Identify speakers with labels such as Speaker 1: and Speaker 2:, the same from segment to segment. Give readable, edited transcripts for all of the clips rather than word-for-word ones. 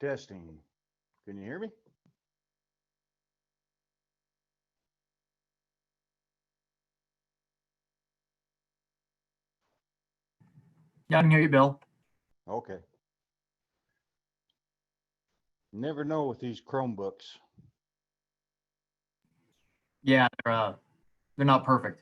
Speaker 1: Testing. Can you hear me?
Speaker 2: Yeah, I can hear you, Bill.
Speaker 1: Okay. Never know with these Chromebooks.
Speaker 2: Yeah, they're not perfect.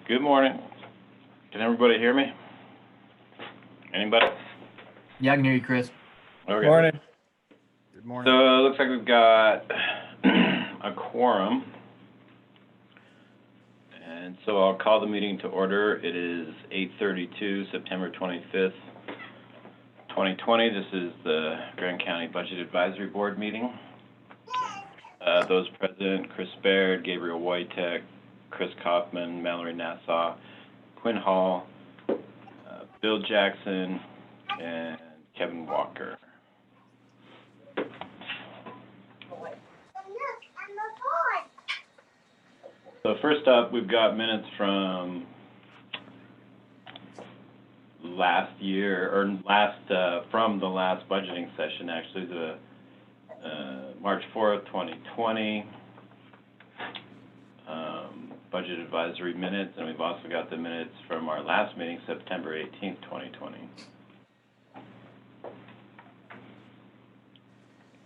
Speaker 3: Good morning. Can everybody hear me? Anybody?
Speaker 2: Yeah, I can hear you, Chris.
Speaker 3: Okay.
Speaker 4: Morning.
Speaker 1: Good
Speaker 3: So
Speaker 1: morning.
Speaker 3: it looks like we've got a quorum. And so I'll call the meeting to order. It is 8:32, September 25th, 2020. This is the Grand County Budget Advisory Board meeting. Those present: Chris Baird, Gabriel Wojtek, Chris Kaufman, Mallory Nassau, Quinn Hall, Bill Jackson, and Kevin Walker. So first up, we've got minutes from last year, or from the last budgeting session, actually, the March 4th, 2020 budget advisory minutes, and we've also got the minutes from our last meeting, September 18th, 2020. Does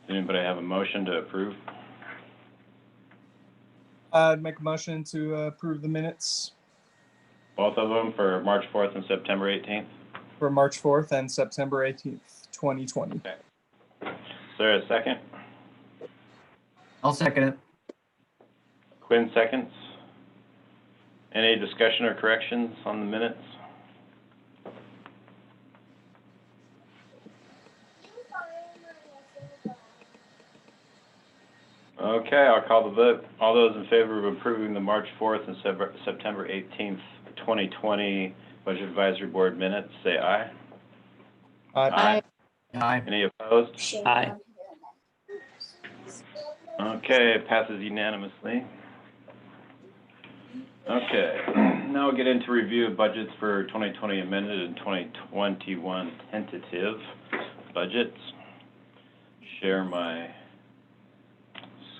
Speaker 3: anybody have a motion to approve?
Speaker 4: I'd make a motion to approve the minutes
Speaker 3: Both of them for March 4th and September 18th?
Speaker 4: for March 4th and September 18th, 2020.
Speaker 3: Okay. Is there a second?
Speaker 2: I'll second it.
Speaker 3: Quinn seconds. Any discussion or corrections on the minutes? Okay, I'll call the vote. All those in favor of approving the March 4th and September 18th, 2020 Budget Advisory Board minutes, say aye.
Speaker 4: Aye.
Speaker 2: Aye.
Speaker 3: Any opposed?
Speaker 2: Aye.
Speaker 3: Okay, it passes unanimously. Okay, now we'll get into review of budgets for 2020 amended and 2021 tentative budgets. Share my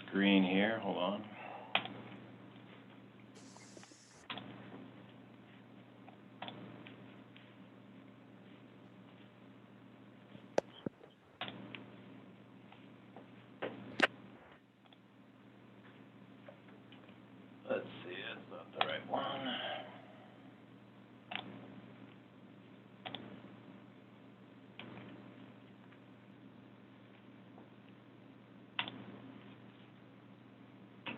Speaker 3: screen here, hold on.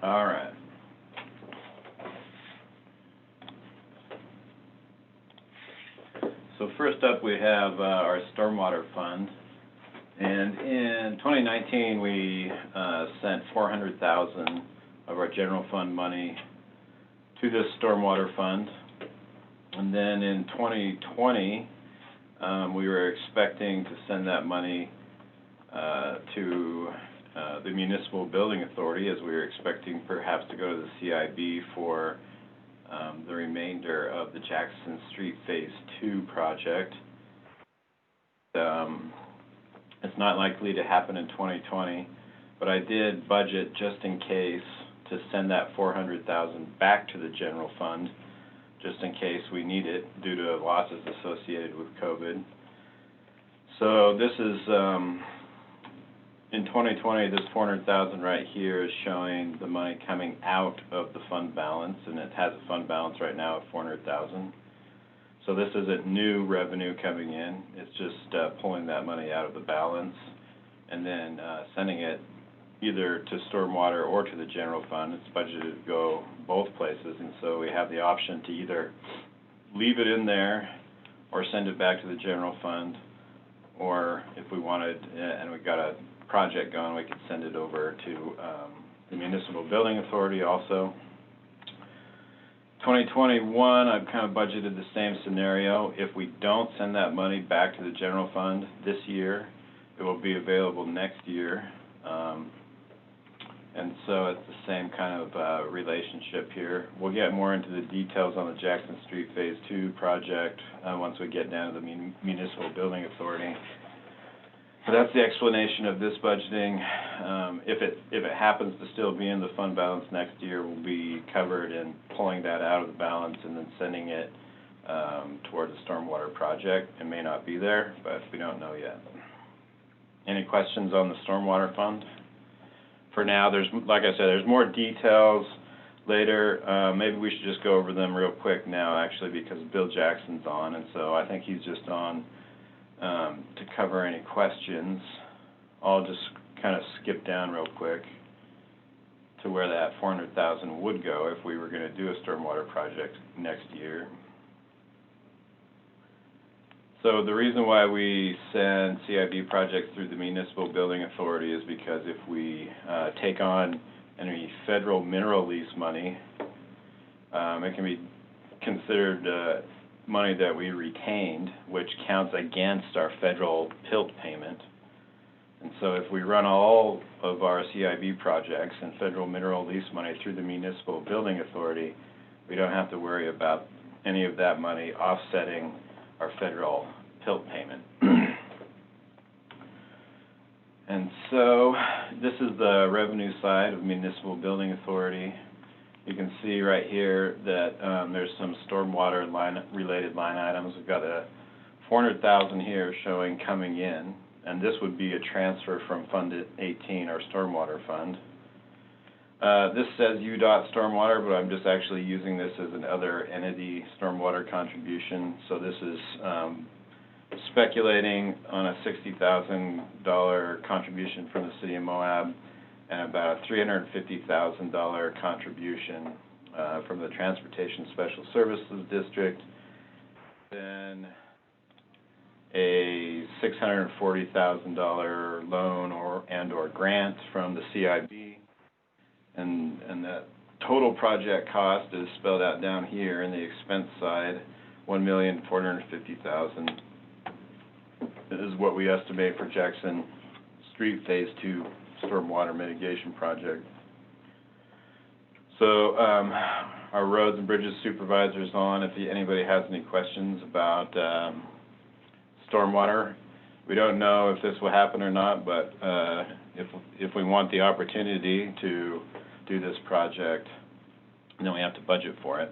Speaker 3: All right. So first up, we have our stormwater fund. And in 2019, we sent $400,000 of our general fund money to this stormwater fund. And then in 2020, we were expecting to send that money to the Municipal Building Authority, as we were expecting perhaps to go to the CIB for the remainder of the Jackson Street Phase 2 project. It's not likely to happen in 2020, but I did budget just in case to send that $400,000 back to the general fund, just in case we need it due to losses associated with COVID. So this is, in 2020, this $400,000 right here is showing the money coming out of the fund balance, and it has a fund balance right now of $400,000. So this isn't new revenue coming in, it's just pulling that money out of the balance and then sending it either to stormwater or to the general fund. It's budgeted to go both places, and so we have the option to either leave it in there or send it back to the general fund, or if we wanted, and we got a project going, we could send it over to the Municipal Building Authority also. 2021, I've kind of budgeted the same scenario. If we don't send that money back to the general fund this year, it will be available next year. And so it's the same kind of relationship here. We'll get more into the details on the Jackson Street Phase 2 project once we get down to the Municipal Building Authority. So that's the explanation of this budgeting. If it happens to still be in the fund balance next year, we'll be covered in pulling that out of the balance and then sending it toward the stormwater project. It may not be there, but we don't know yet. Any questions on the stormwater fund? For now, there's, like I said, there's more details later. Maybe we should just go over them real quick now, actually, because Bill Jackson's on, and so I think he's just on to cover any questions. I'll just kind of skip down real quick to where that $400,000 would go if we were going to do a stormwater project next year. So the reason why we send CIB projects through the Municipal Building Authority is because if we take on any federal mineral lease money, it can be considered money that we retained, which counts against our federal PILT payment. And so if we run all of our CIB projects and federal mineral lease money through the Municipal Building Authority, we don't have to worry about any of that money offsetting our federal PILT payment. And so this is the revenue side of Municipal Building Authority. You can see right here that there's some stormwater related line items. We've got a $400,000 here showing coming in, and this would be a transfer from Fund 18, our stormwater fund. This says UDOT stormwater, but I'm just actually using this as another entity stormwater contribution. So this is speculating on a $60,000 contribution from the City of Moab, and about a $350,000 contribution from the Transportation Special Services District, then a $640,000 loan or grant from the CIB, and that total project cost is spelled out down here in the expense side. $1,450,000 is what we estimate for Jackson Street Phase 2 stormwater mitigation project. So our roads and bridges supervisor's on if anybody has any questions about stormwater. We don't know if this will happen or not, but if we want the opportunity to do this project, then we have to budget for it.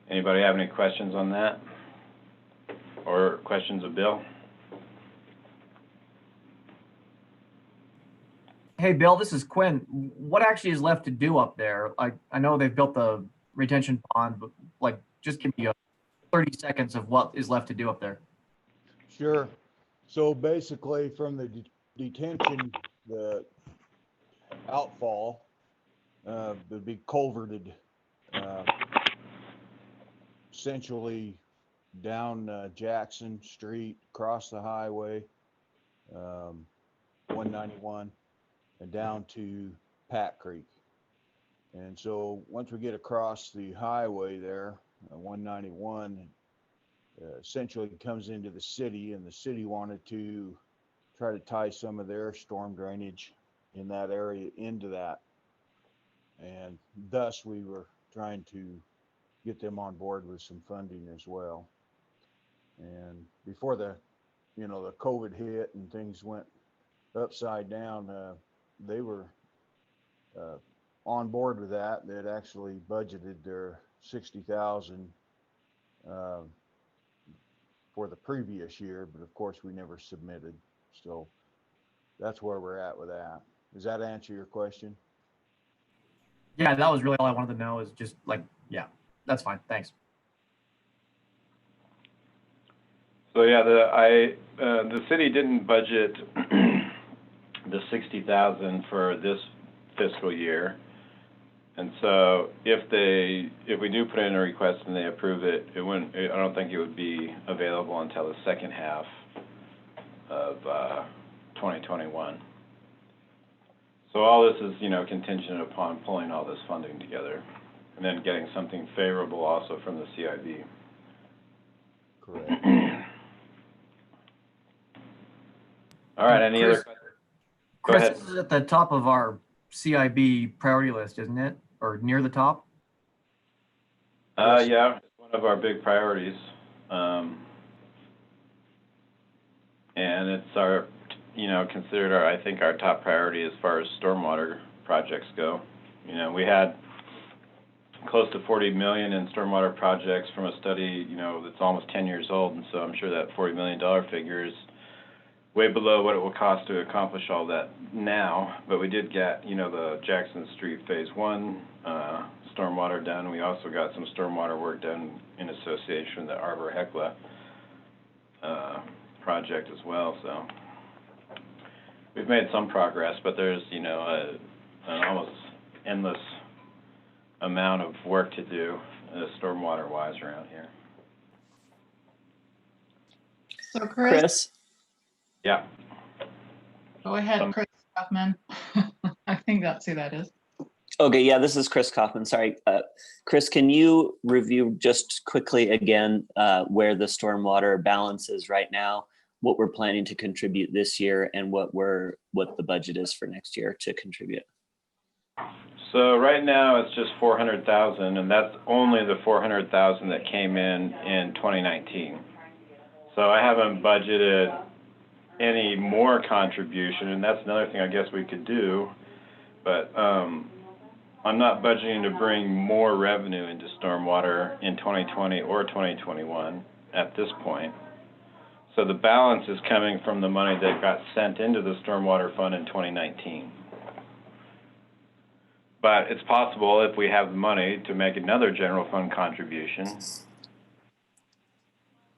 Speaker 3: Anybody have any questions on that? Or questions of Bill?
Speaker 2: Hey, Bill, this is Quinn. What actually is left to do up there? I know they've built the retention pond, but like, just give me 30 seconds of what is left to do up there.
Speaker 1: Sure. So basically from the detention the outfall, would be culverted, uh, essentially down, Jackson Street, across the highway, 191, and down to Pat Creek. And so once we get across the highway there, 191, essentially comes into the city, and the city wanted to try to tie some of their storm drainage in that area into that. And thus we were trying to get them on board with some funding as well. And before the COVID hit and things went upside down, they were on board with that. They had actually budgeted their 60,000 for the previous year, but of course we never submitted. So that's where we're at with that. Does that answer your question?
Speaker 2: Yeah, that was really all I wanted to know is just like, yeah, that's fine. Thanks.
Speaker 3: So yeah, the city didn't budget the 60,000 for this fiscal year. And so if we do put in a request and they approve it, I don't think it would be available until the second half of 2021. So all this is, contingent upon pulling all this funding together and then getting something favorable also from the CIB.
Speaker 1: Correct.
Speaker 3: All right, any other questions? Go
Speaker 2: Chris,
Speaker 3: ahead.
Speaker 2: this is at the top of our CIB priority list, isn't it? Or near the top?
Speaker 3: Yeah, it's one of our big priorities. And it's our, considered I think our top priority as far as stormwater projects go. We had close to 40 million in stormwater projects from a study, that's almost 10 years old. And so I'm sure that $40 million figure is way below what it will cost to accomplish all that now. But we did get, the Jackson Street Phase 1 stormwater done. We also got some stormwater work done in association with the Arbor Hecla project as well. So we've made some progress, but there's, an almost endless amount of work to do stormwater-wise around here.
Speaker 5: So Chris,
Speaker 6: Chris,
Speaker 3: Yeah.
Speaker 5: go ahead, Chris Kaufman. I think that's who that is.
Speaker 6: okay, yeah, this is Chris Kaufman. Sorry. Chris, can you review just quickly again where the stormwater balance is right now, what we're planning to contribute this year, and what the budget is for next year to contribute?
Speaker 3: So right now it's just 400,000, and that's only the 400,000 that came in 2019. So I haven't budgeted any more contribution, and that's another thing I guess we could do, but I'm not budgeting to bring more revenue into stormwater in 2020 or 2021 at this point. So the balance is coming from the money that got sent into the stormwater fund in 2019. But it's possible, if we have the money, to make another general fund contribution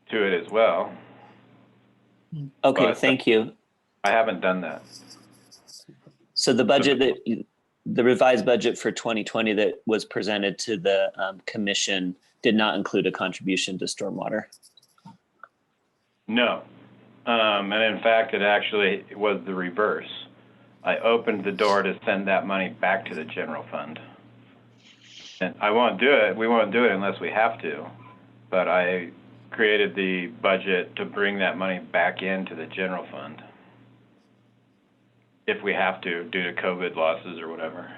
Speaker 3: to it as well.
Speaker 6: Okay,
Speaker 3: But
Speaker 6: thank you.
Speaker 3: I haven't done that.
Speaker 6: So the budget the revised budget for 2020 that was presented to the commission did not include a contribution to stormwater.
Speaker 3: No. And in fact, it actually was the reverse. I opened the door to send that money back to the general fund. And I won't do it. We won't do it unless we have to. But I created the budget to bring that money back into the general fund if we have to, due to COVID losses or whatever.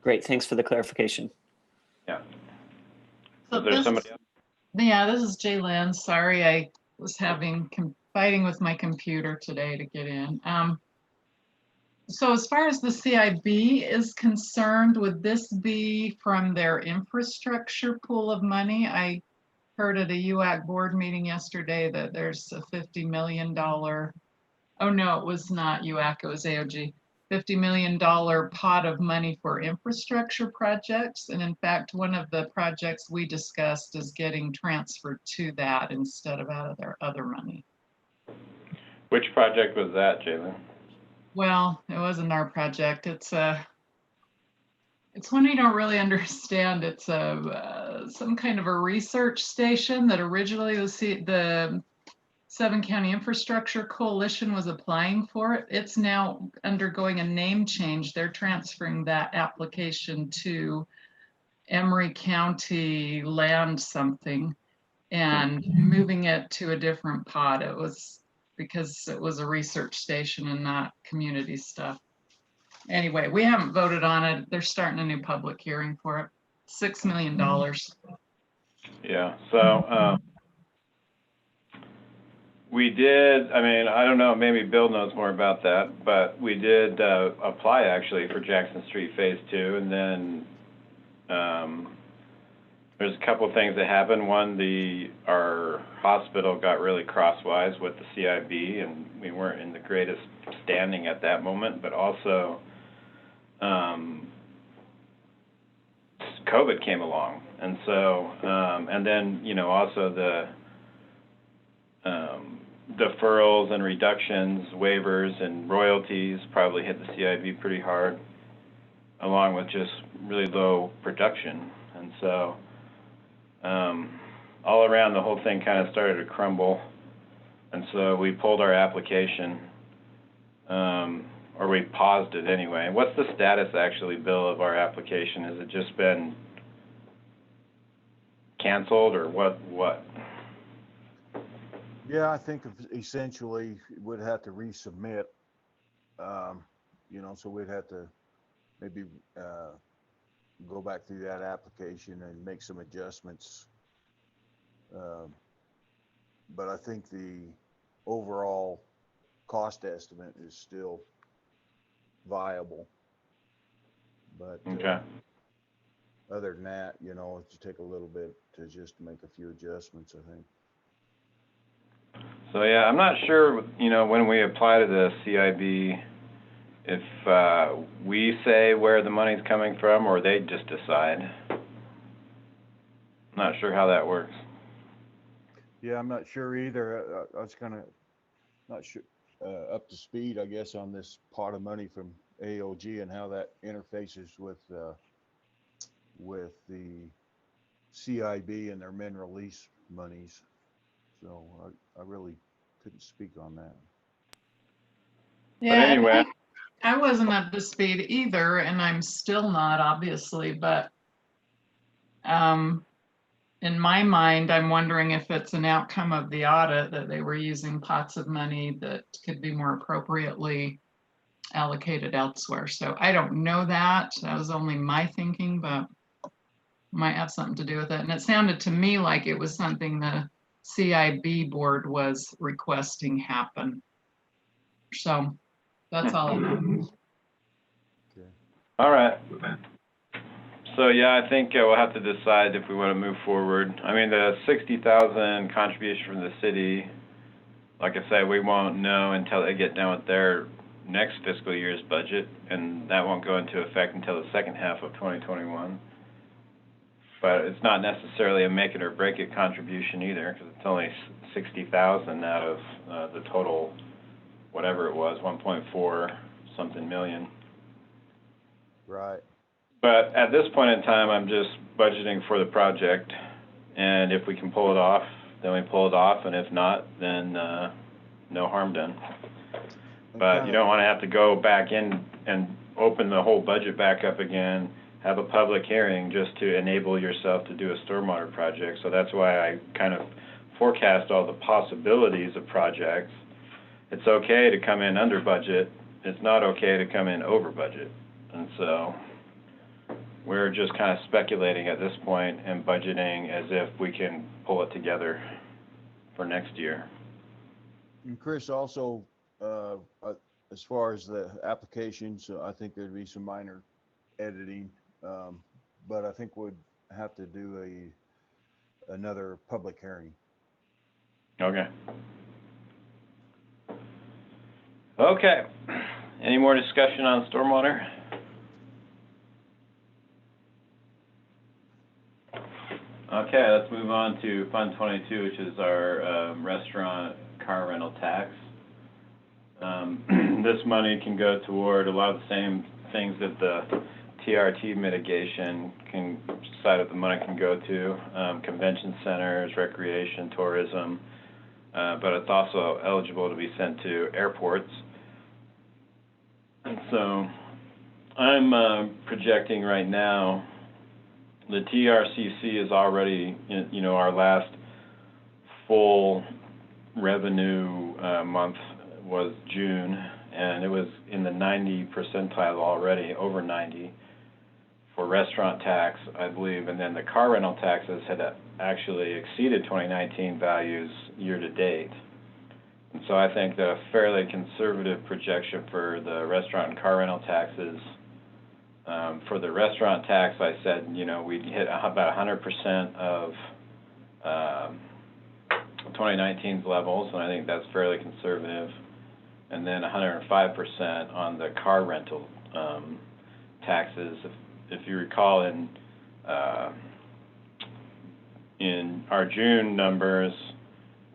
Speaker 6: Great, thanks for the clarification.
Speaker 3: Yeah.
Speaker 5: So
Speaker 3: Is there
Speaker 5: this
Speaker 3: somebody
Speaker 5: is,
Speaker 3: else?
Speaker 5: yeah, this is Jay Lynn. Sorry, I was fighting with my computer today to get in. So as far as the CIB is concerned, would this be from their infrastructure pool of money? I heard at a UAC board meeting yesterday that there's a $50 million, oh no, it was not UAC, it was AOG, $50 million pot of money for infrastructure projects. And in fact, one of the projects we discussed is getting transferred to that instead of out of their other money.
Speaker 3: Which project was that, Jalen?
Speaker 5: Well, it wasn't our project. It's one you don't really understand. It's some kind of a research station that originally the Seven County Infrastructure Coalition was applying for it. It's now undergoing a name change. They're transferring that application to Emery County Land something and moving it to a different pod. It was because it was a research station and not community stuff. Anyway, we haven't voted on it. They're starting a new public hearing for it. $6 million.
Speaker 3: Yeah, so, we did, I mean, I don't know, maybe Bill knows more about that, but we did apply actually for Jackson Street Phase 2, and then there's a couple of things that happened. One, our hospital got really crosswise with the CIB, and we weren't in the greatest standing at that moment, but also COVID came along, and so, and then, you know, also the deferrals and reductions, waivers and royalties probably hit the CIB pretty hard, along with just really low production. And so all around, the whole thing kind of started to crumble. And so we pulled our application, or we paused it anyway. What's the status actually, Bill, of our application? Has it just been canceled, or what?
Speaker 1: Yeah, I think essentially we'd have to resubmit, you know, so we'd have to maybe go back through that application and make some adjustments. But I think the overall cost estimate is still viable. But
Speaker 3: Okay.
Speaker 1: other than that, you know, it just take a little bit to just make a few adjustments, I think.
Speaker 3: So yeah, I'm not sure, you know, when we apply to the CIB, if we say where the money's coming from or they just decide. I'm not sure how that works.
Speaker 1: Yeah, I'm not sure either. I was kind of not sure, up to speed, I guess, on this pot of money from AOG and how that interfaces with the CIB and their min release monies. So I really couldn't speak on that.
Speaker 5: Yeah,
Speaker 3: anyway.
Speaker 5: I wasn't up to speed either, and I'm still not, obviously, but in my mind, I'm wondering if it's an outcome of the audit that they were using pots of money that could be more appropriately allocated elsewhere. So I don't know that. That was only my thinking, but might have something to do with it. And it sounded to me like it was something the CIB board was requesting happen. So that's all I know.
Speaker 1: Okay.
Speaker 3: All right. So yeah, I think we'll have to decide if we want to move forward. I mean, the 60,000 contribution from the city, like I said, we won't know until they get done with their next fiscal year's budget, and that won't go into effect until the second half of 2021. But it's not necessarily a make it or break it contribution either, because it's only 60,000 out of the total, whatever it was, 1.4 something million.
Speaker 1: Right.
Speaker 3: But at this point in time, I'm just budgeting for the project, and if we can pull it off, then we pull it off, and if not, then no harm done. But you don't want to have to go back in and open the whole budget back up again, have a public hearing just to enable yourself to do a stormwater project. So that's why I kind of forecast all the possibilities of projects. It's okay to come in under budget. It's not okay to come in over budget. And so we're just kind of speculating at this point and budgeting as if we can pull it together for next year.
Speaker 1: And Chris, also, as far as the applications, I think there'd be some minor editing, but I think we'd have to do another public hearing.
Speaker 3: Okay. Okay. Any more discussion on stormwater? Okay, let's move on to Fund 22, which is our restaurant car rental tax. This money can go toward a lot of the same things that the TRT mitigation side of the money can go to, convention centers, recreation, tourism, but it's also eligible to be sent to airports. And so I'm projecting right now the TRCC is already, our last full revenue month was June, and it was in the 90 percentile already, over 90, for restaurant tax, I believe, and then the car rental taxes had actually exceeded 2019 values year to date. And so I think that a fairly conservative projection for the restaurant and car rental taxes, for the restaurant tax, I said, we'd hit about 100% of 2019's levels, and I think that's fairly conservative. And then 105% on the car rental taxes. If you recall, in our June numbers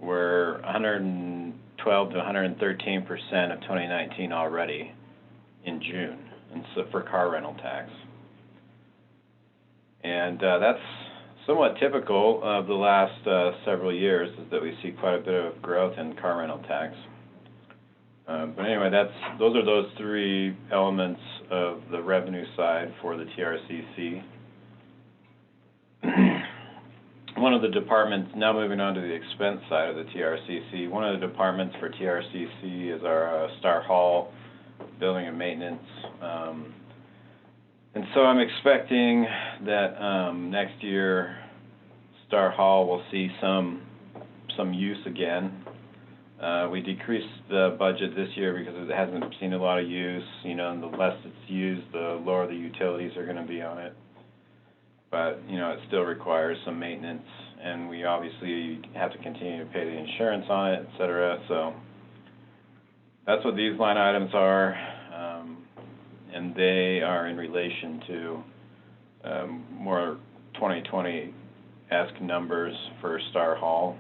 Speaker 3: were 112 to 113% of 2019 already in June, and so for car rental tax. And that's somewhat typical of the last several years, is that we see quite a bit of growth in car rental tax. But anyway, those are those three elements of the revenue side for the TRCC. One of the departments, now moving on to the expense side of the TRCC, one of the departments for TRCC is our Star Hall building and maintenance. And so I'm expecting that next year Star Hall will see some use again. We decreased the budget this year because it hasn't seen a lot of use, and the less it's used, the lower the utilities are going to be on it. But, it still requires some maintenance, and we obviously have to continue to pay the insurance on it, et cetera. So that's what these line items are, and they are in relation to more 2020-esque numbers for Star Hall.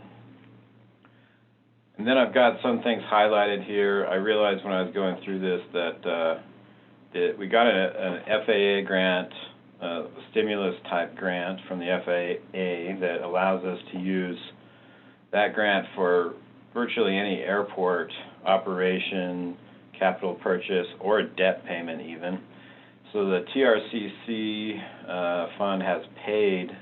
Speaker 3: And then I've got some things highlighted here. I realized when I was going through this that we got an FAA grant, a stimulus-type grant from the FAA that allows us to use that grant for virtually any airport operation, capital purchase, or debt payment even. So the TRCC fund has paid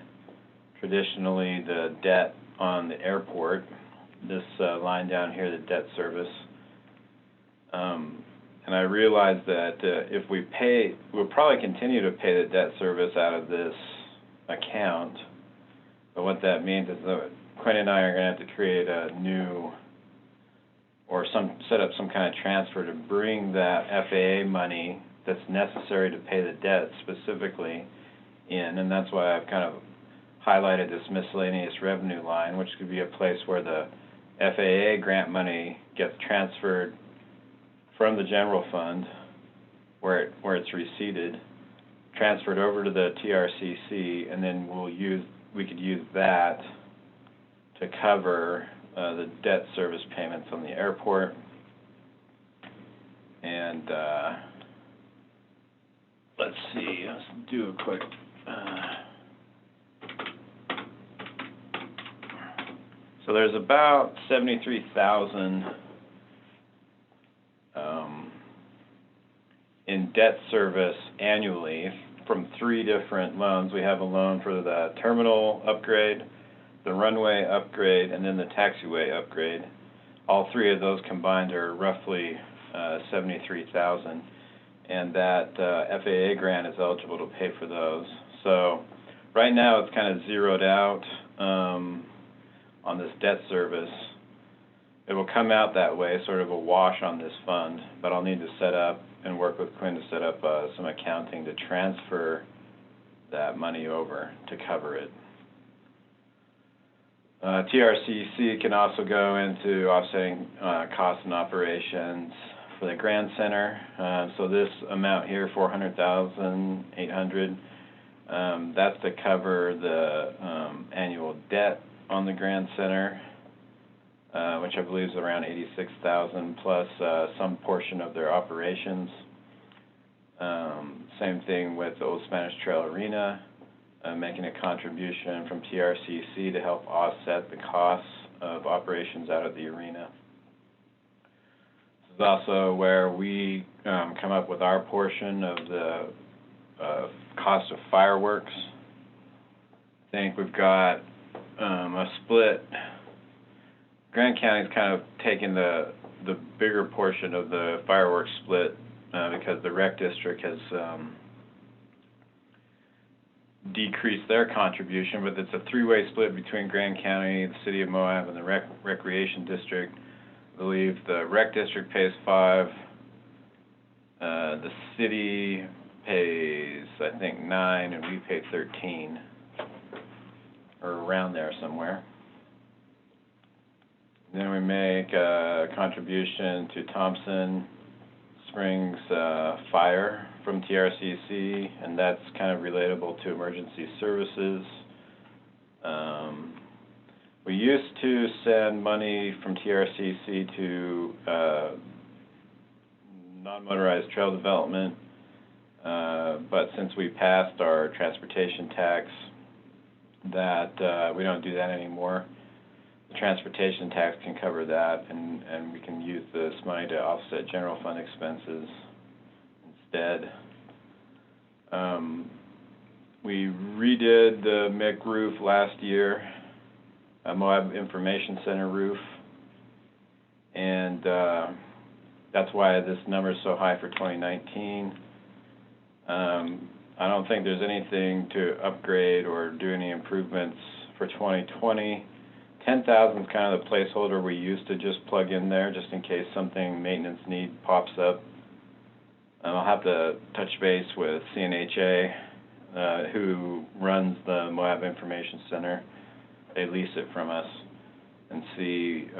Speaker 3: traditionally the debt on the airport. This line down here, the debt service. And I realized that if we pay, we'll probably continue to pay the debt service out of this account. But what that means is that Quinn and I are going to have to create a new, or set up some kind of transfer to bring that FAA money that's necessary to pay the debt specifically in. And that's why I've kind of highlighted this miscellaneous revenue line, which could be a place where the FAA grant money gets transferred from the general fund, where it's receipted, transferred over to the TRCC, and then we could use that to cover the debt service payments on the airport. And let's see, let's do a quick. So there's about 73,000 in debt service annually from three different loans. We have a loan for the terminal upgrade, the runway upgrade, and then the taxiway upgrade. All three of those combined are roughly 73,000, and that FAA grant is eligible to pay for those. So right now it's kind of zeroed out on this debt service. It will come out that way, sort of a wash on this fund, but I'll need to set up and work with Quinn to set up some accounting to transfer that money over to cover it. TRCC can also go into offsetting costs and operations for the Grand Center. So this amount here, $400,800, that's to cover the annual debt on the Grand Center. which I believe is around 86,000 plus some portion of their operations. Same thing with the Old Spanish Trail Arena, making a contribution from TRCC to help offset the costs of operations out of the arena. This is also where we come up with our portion of the cost of fireworks. I think we've got a split. Grand County's kind of taken the bigger portion of the fireworks split because the rec district has decreased their contribution, but it's a three-way split between Grand County, the City of Moab, and the Recreation District. I believe the rec district pays 5, the city pays, I think, 9, and we pay 13, or around there somewhere. Then we make a contribution to Thompson Springs Fire from TRCC, and that's kind of relatable to emergency services. We used to send money from TRCC to non-motorized trail development, but since we passed our transportation tax, that we don't do that anymore. The transportation tax can cover that, and we can use this money to offset general fund expenses instead. We redid the MIC roof last year, Moab Information Center roof, and that's why this number is so high for 2019. I don't think there's anything to upgrade or do any improvements for 2020. 10,000 is kind of the placeholder we used to just plug in there just in case something maintenance need pops up. I'll have to touch base with CNHA, who runs the Moab Information Center. They lease it from us, and see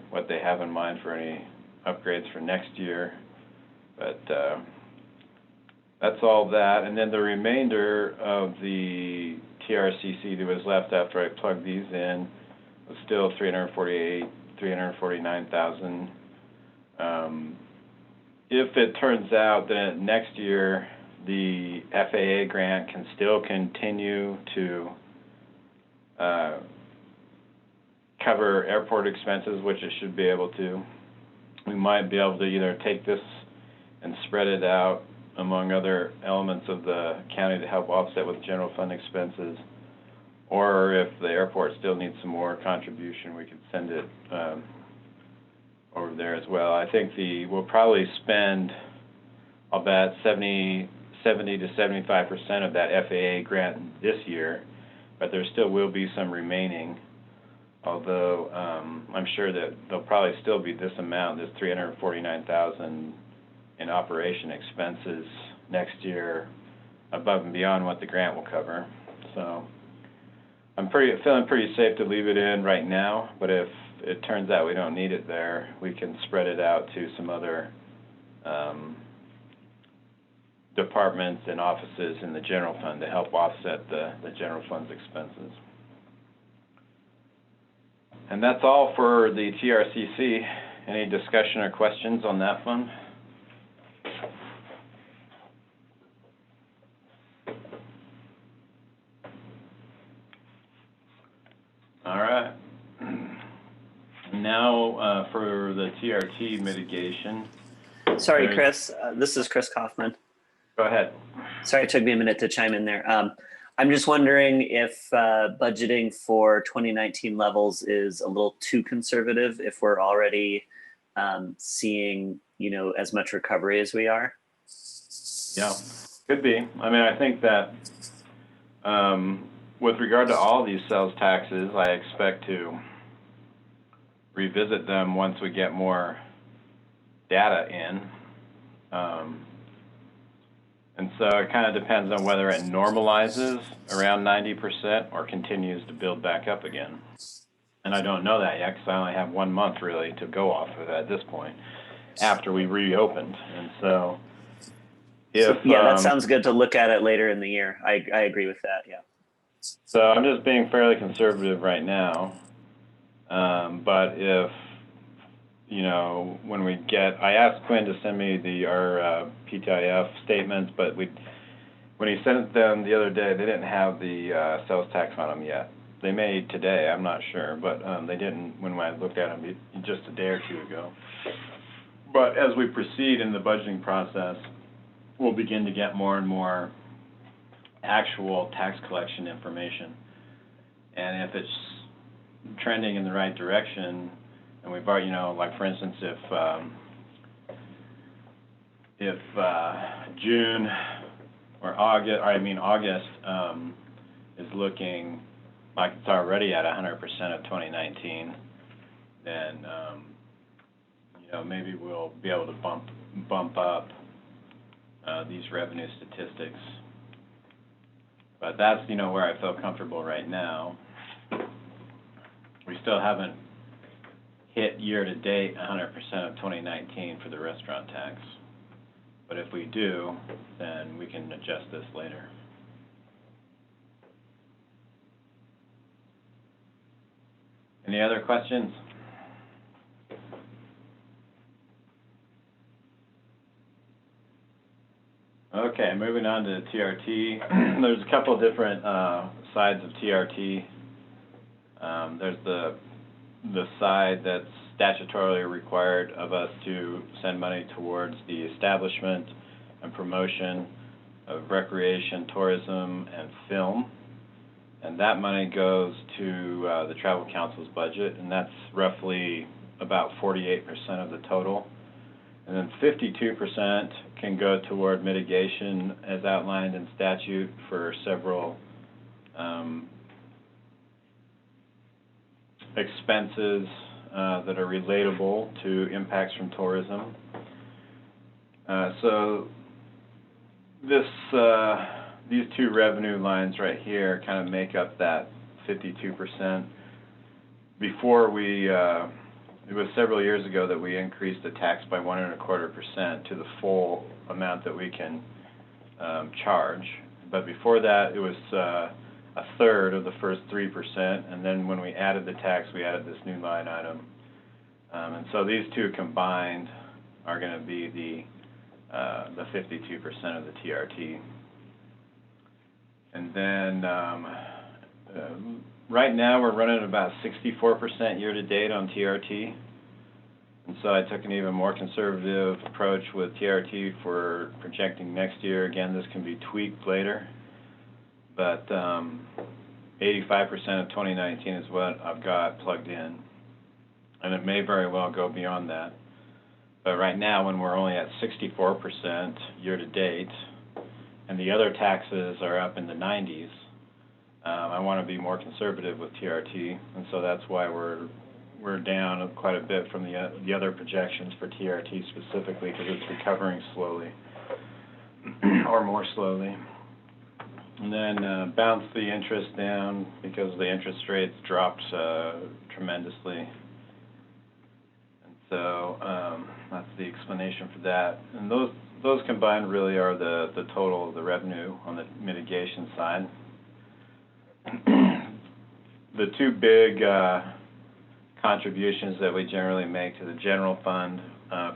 Speaker 3: what they have in mind for any upgrades for next year. But that's all that. And then the remainder of the TRCC that was left after I plugged these in was still 349,000. If it turns out that next year the FAA grant can still continue to cover airport expenses, which it should be able to, we might be able to either take this and spread it out among other elements of the county to help offset with general fund expenses, or if the airport still needs some more contribution, we could send it over there as well. I think we'll probably spend, I'll bet 70 to 75% of that FAA grant this year, but there still will be some remaining, although I'm sure that there'll probably still be this amount, this 349,000 in operation expenses next year, above and beyond what the grant will cover. So I'm feeling pretty safe to leave it in right now, but if it turns out we don't need it there, we can spread it out to some other departments and offices in the general fund to help offset the general fund's expenses. And that's all for the TRCC. Any discussion or questions on that fund? All right. Now for the TRT mitigation.
Speaker 6: Sorry, Chris. This is Chris Kaufman.
Speaker 3: Go ahead.
Speaker 6: Sorry, it took me a minute to chime in there. I'm just wondering if budgeting for 2019 levels is a little too conservative if we're already seeing, as much recovery as we are.
Speaker 3: Yeah, could be. I mean, I think that with regard to all these sales taxes, I expect to revisit them once we get more data in. And so it kind of depends on whether it normalizes around 90% or continues to build back up again. And I don't know that yet because I only have 1 month really to go off of at this point after we reopened. And so
Speaker 6: that sounds good to look at it later in the year. I agree with that, yeah.
Speaker 3: So I'm just being fairly conservative right now. But if, when we get, I asked Quinn to send me our PTIF statements, but when he sent them the other day, they didn't have the sales tax on them yet. They may today, I'm not sure, but they didn't when I looked at them just a day or two ago. But as we proceed in the budgeting process, we'll begin to get more and more actual tax collection information. And if it's trending in the right direction, and we've already, like for instance, if June or August is looking like it's already at 100% of 2019, then maybe we'll be able to bump up these revenue statistics. But that's where I feel comfortable right now. We still haven't hit year-to-date 100% of 2019 for the restaurant tax. But if we do, then we can adjust this later. Any other questions? Okay, moving on to TRT. There's a couple of different sides of TRT. There's the side that's statutorily required of us to send money towards the establishment and promotion of recreation, tourism, and film. And that money goes to the Travel Council's budget, and that's roughly about 48% of the total. And then 52% can go toward mitigation as outlined in statute for several expenses that are relatable to impacts from tourism. So these two revenue lines right here kind of make up that 52%. Before it was several years ago that we increased the tax by 1.25% to the full amount that we can charge. But before that, it was a third of the first 3%, and then when we added the tax, we added this new line item. And so these two combined are going to be the 52% of the TRT. And then right now we're running about 64% year-to-date on TRT. And so I took an even more conservative approach with TRT for projecting next year. Again, this can be tweaked later, but 85% of 2019 is what I've got plugged in. And it may very well go beyond that. But right now, when we're only at 64% year-to-date, and the other taxes are up in the 90s, I want to be more conservative with TRT, and so that's why we're down quite a bit from the other projections for TRT specifically, because it's recovering slowly, or more slowly. And then bounce the interest down because the interest rates dropped tremendously. And so that's the explanation for that. And those combined really are the total of the revenue on the mitigation side. The two big contributions that we generally make to the general fund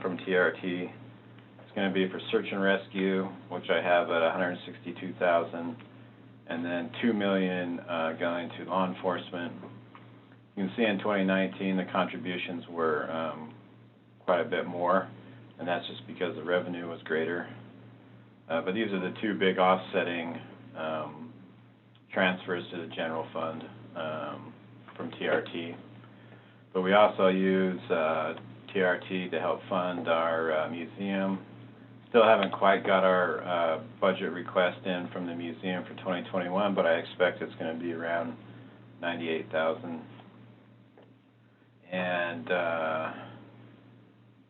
Speaker 3: from TRT is going to be for search and rescue, which I have at $162,000, and then $2 million going to law enforcement. You can see in 2019 the contributions were quite a bit more, and that's just because the revenue was greater. But these are the two big offsetting transfers to the general fund from TRT. But we also use TRT to help fund our museum. Still haven't quite got our budget request in from the museum for 2021, but I expect it's going to be around $98,000. And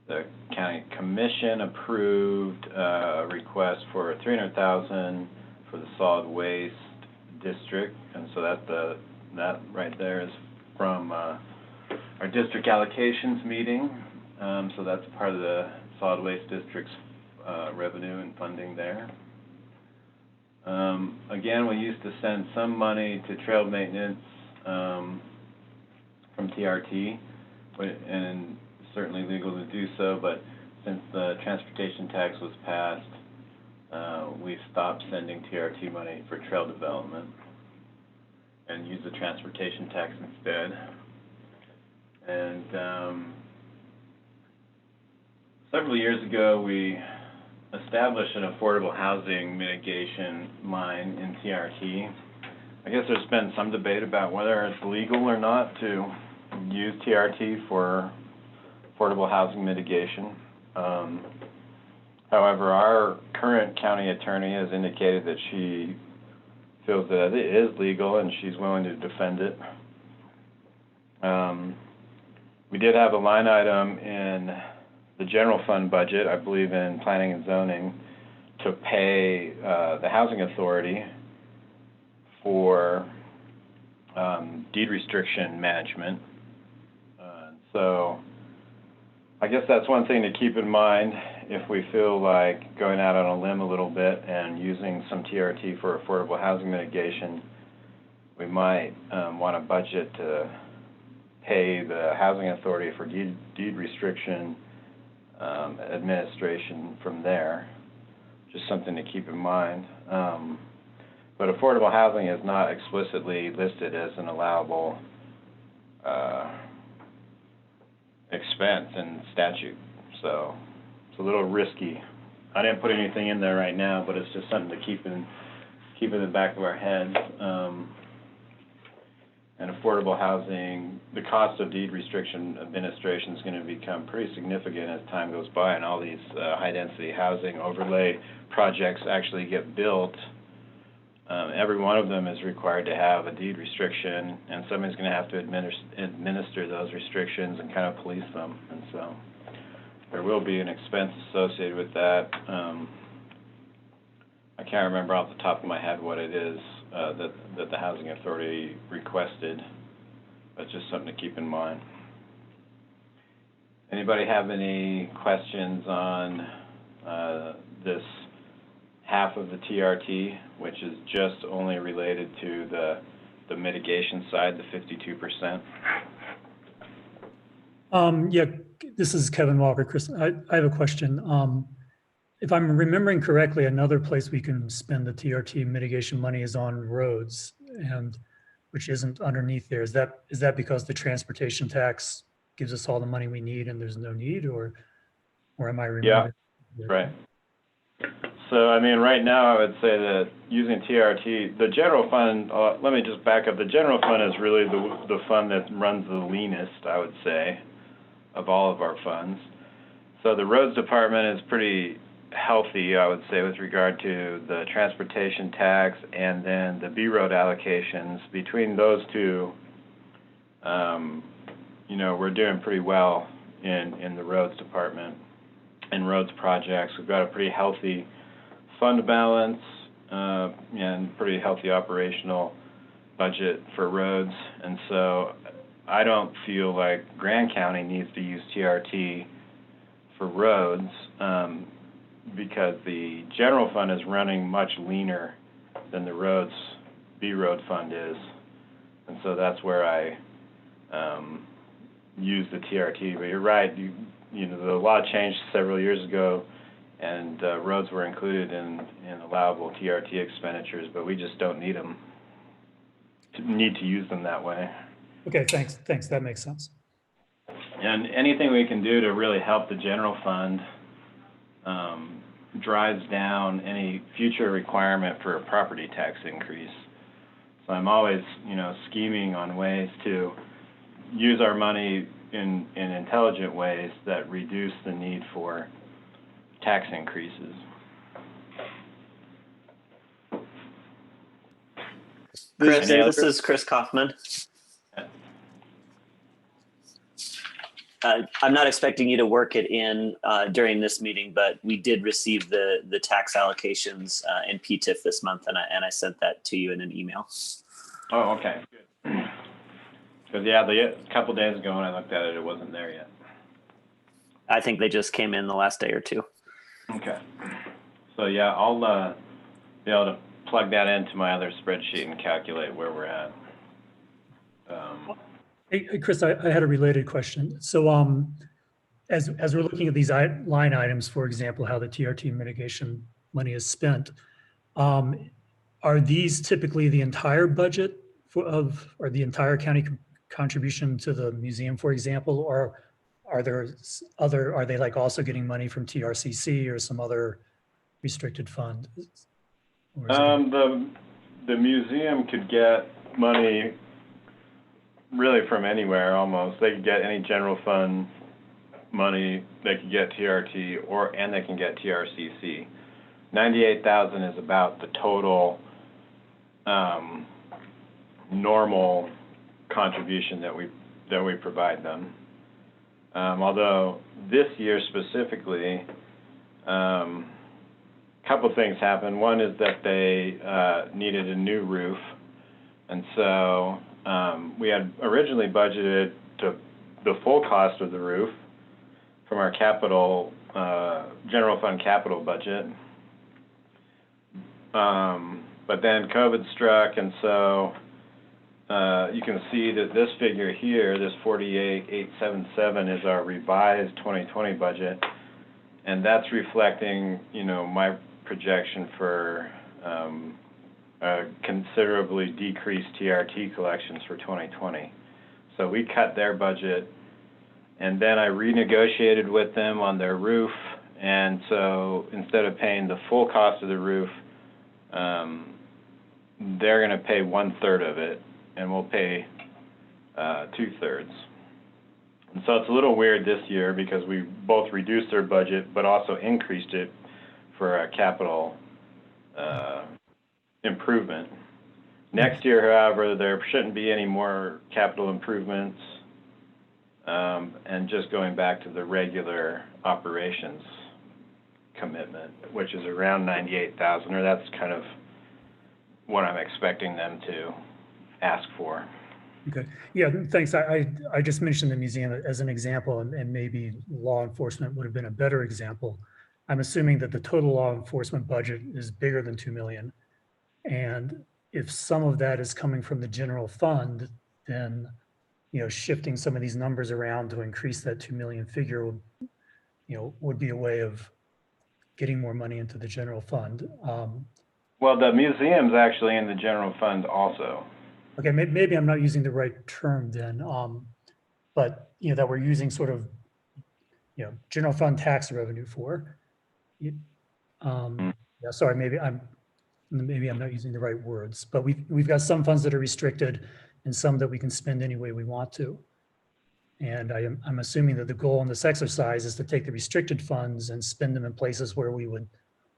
Speaker 3: the county commission approved a request for $300,000 for the solid waste district, and so that right there is from our district allocations meeting. So that's part of the solid waste district's revenue and funding there. Again, we used to send some money to trail maintenance from TRT, and certainly legal to do so, but since the transportation tax was passed, we've stopped sending TRT money for trail development and use the transportation tax instead. And several years ago, we established an affordable housing mitigation line in TRT. I guess there's been some debate about whether it's legal or not to use TRT for affordable housing mitigation. However, our current county attorney has indicated that she feels that it is legal and she's willing to defend it. We did have a line item in the general fund budget, I believe in planning and zoning, to pay the housing authority for deed restriction management. So I guess that's one thing to keep in mind if we feel like going out on a limb a little bit and using some TRT for affordable housing mitigation. We might want to budget to pay the housing authority for deed restriction administration from there. Just something to keep in mind. But affordable housing is not explicitly listed as an allowable expense in statute, so it's a little risky. I didn't put anything in there right now, but it's just something to keep in the back of our heads. And affordable housing, the cost of deed restriction administration is going to become pretty significant as time goes by, and all these high-density housing overlay projects actually get built. Every one of them is required to have a deed restriction, and somebody's going to have to administer those restrictions and kind of police them. And so there will be an expense associated with that. I can't remember off the top of my head what it is that the Housing Authority requested, but just something to keep in mind. Anybody have any questions on this half of the TRT, which is just only related to the mitigation side, the 52%?
Speaker 7: Yeah, this is Kevin Walker. Chris, I have a question. If I'm remembering correctly, another place we can spend the TRT mitigation money is on roads, and which isn't underneath there. Is that because the transportation tax gives us all the money we need and there's no need, or am I remembering?
Speaker 3: Yeah, right. So, I mean, right now I would say that using TRT, the general fund, let me just back up. The general fund is really the fund that runs the leanest, I would say, of all of our funds. So the roads department is pretty healthy, I would say, with regard to the transportation tax and then the B road allocations. Between those two, you know, we're doing pretty well in the roads department and roads projects. We've got a pretty healthy fund balance and pretty healthy operational budget for roads. And so I don't feel like Grand County needs to use TRT for roads because the general fund is running much leaner than the roads B road fund is. And so that's where I use the TRT. But you're right, you know, the law changed several years ago, and roads were included in allowable TRT expenditures, but we just don't need them, need to use them that way.
Speaker 7: Okay, thanks. That makes sense.
Speaker 3: And anything we can do to really help the general fund drives down any future requirement for a property tax increase. So I'm always, you know, scheming on ways to use our money in intelligent ways that reduce the need for tax increases.
Speaker 6: Chris, this is Chris Kaufman. I'm not expecting you to work it in during this meeting, but we did receive the tax allocations in PTIF this month, and I sent that to you in an email.
Speaker 3: Oh, okay, good. Because yeah, a couple days ago when I looked at it, it wasn't there yet.
Speaker 6: I think they just came in the last day or two.
Speaker 3: Okay. So yeah, I'll be able to plug that into my other spreadsheet and calculate where we're at.
Speaker 7: Hey, Chris, I had a related question. So, as we're looking at these line items, for example, how the TRT mitigation money is spent, are these typically the entire budget or the entire county contribution to the museum, for example, or are are they like also getting money from TRCC or some other restricted fund? Or is it-
Speaker 3: The museum could get money really from anywhere almost. They could get any general fund money, they could get TRT, and they can get TRCC. 98,000 is about the total normal contribution that we provide them. Although this year specifically, couple things happened. One is that they needed a new roof, and so we had originally budgeted the full cost of the roof from our capital general fund capital budget. But then COVID struck, and so you can see that this figure here, this 48,877, is our revised 2020 budget, and that's reflecting, my projection for a considerably decreased TRT collections for 2020. So we cut their budget, and then I renegotiated with them on their roof, and so instead of paying the full cost of the roof, they're going to pay 1/3 of it, and we'll pay 2/3. And so it's a little weird this year because we both reduced their budget but also increased it for a capital improvement. Next year, however, there shouldn't be any more capital improvements, and just going back to the regular operations commitment, which is around 98,000, or that's kind of what I'm expecting them to ask for.
Speaker 7: Okay, yeah, thanks. I just mentioned the museum as an example, and maybe law enforcement would have been a better example. I'm assuming that the total law enforcement budget is bigger than 2 million. And if some of that is coming from the general fund, then, shifting some of these numbers around to increase that 2 million figure would be a way of getting more money into the general fund.
Speaker 3: Well, the museum's actually in the general fund also.
Speaker 7: Okay, maybe I'm not using the right term then, but that we're using sort of general fund tax revenue for. Yeah, sorry, maybe I'm not using the right words, but we've got some funds that are restricted and some that we can spend any way we want to. And I'm assuming that the goal in this exercise is to take the restricted funds and spend them in places where we would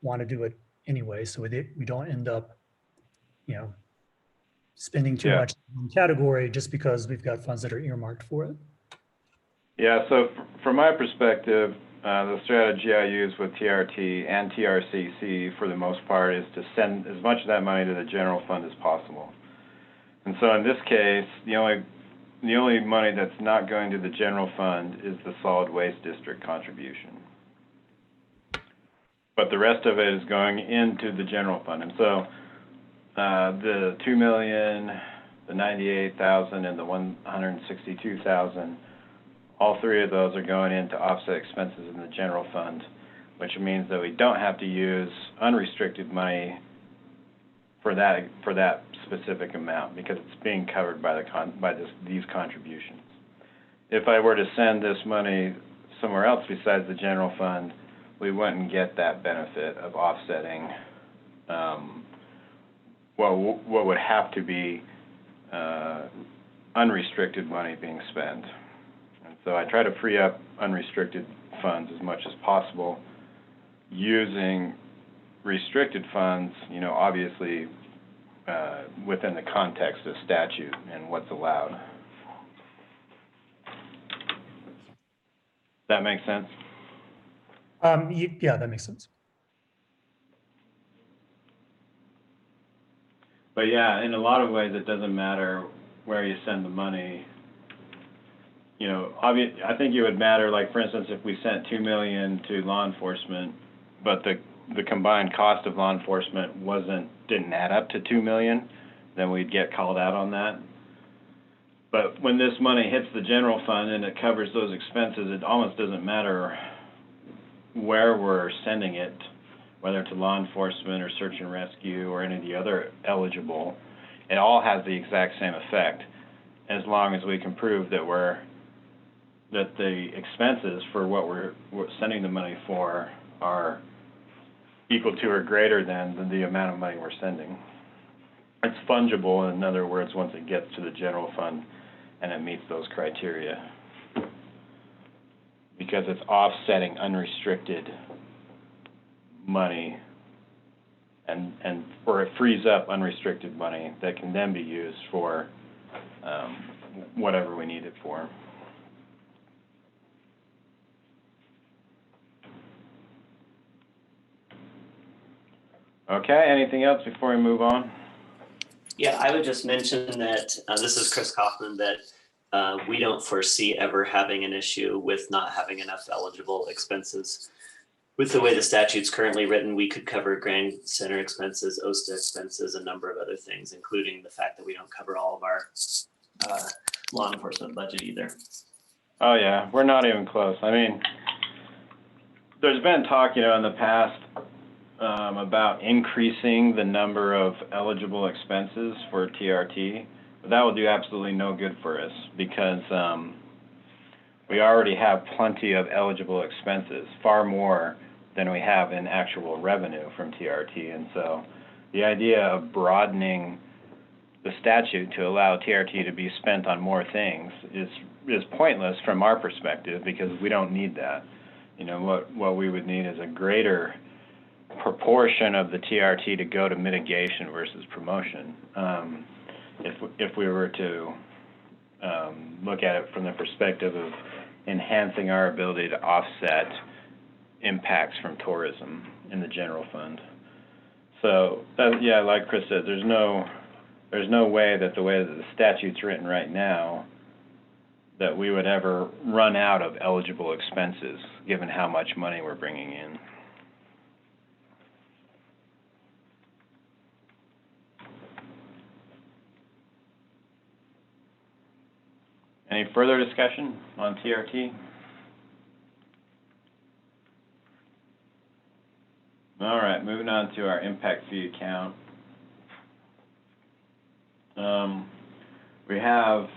Speaker 7: want to do it anyway, so we don't end up, spending too much in one category just because we've got funds that are earmarked for it.
Speaker 3: Yeah, so from my perspective, the strategy I use with TRT and TRCC for the most part is to send as much of that money to the general fund as possible. And so in this case, the only money that's not going to the general fund is the solid waste district contribution. But the rest of it is going into the general fund. And so the 2 million, the 98,000, and the 162,000, all three of those are going in to offset expenses in the general fund, which means that we don't have to use unrestricted money for that specific amount because it's being covered by these contributions. If I were to send this money somewhere else besides the general fund, we wouldn't get that benefit of offsetting what would have to be unrestricted money being spent. And so I try to free up unrestricted funds as much as possible using restricted funds, obviously within the context of statute and what's allowed. That makes sense?
Speaker 7: Yeah, that makes sense.
Speaker 3: But yeah, in a lot of ways, it doesn't matter where you send the money. I think it would matter, like, for instance, if we sent 2 million to law enforcement, but the combined cost of law enforcement didn't add up to 2 million, then we'd get called out on that. But when this money hits the general fund and it covers those expenses, it almost doesn't matter where we're sending it, whether to law enforcement or search and rescue or any of the other eligible. It all has the exact same effect, as long as we can prove that that the expenses for what we're sending the money for are equal to or greater than the amount of money we're sending. It's fungible, in other words, once it gets to the general fund and it meets those criteria, because it's offsetting unrestricted money, or it frees up unrestricted money that can then be used for whatever we need it for. Okay, anything else before we move on?
Speaker 6: Yeah, I would just mention that this is Chris Kaufman, that we don't foresee ever having an issue with not having enough eligible expenses. With the way the statute's currently written, we could cover Grand Center expenses, OSTA expenses, a number of other things, including the fact that we don't cover all of our law enforcement budget either.
Speaker 3: Oh yeah, we're not even close. I mean, there's been talk, in the past about increasing the number of eligible expenses for TRT, but that will do absolutely no good for us, because we already have plenty of eligible expenses, far more than we have in actual revenue from TRT. And so the idea of broadening the statute to allow TRT to be spent on more things is pointless from our perspective, because we don't need that. What we would need is a greater proportion of the TRT to go to mitigation versus promotion. If we were to look at it from the perspective of enhancing our ability to offset impacts from tourism in the general fund. So yeah, like Chris said, there's no way that the way that the statute's written right now that we would ever run out of eligible expenses, given how much money we're bringing in. Any further discussion on TRT? All right, moving on to our impact fee account. We have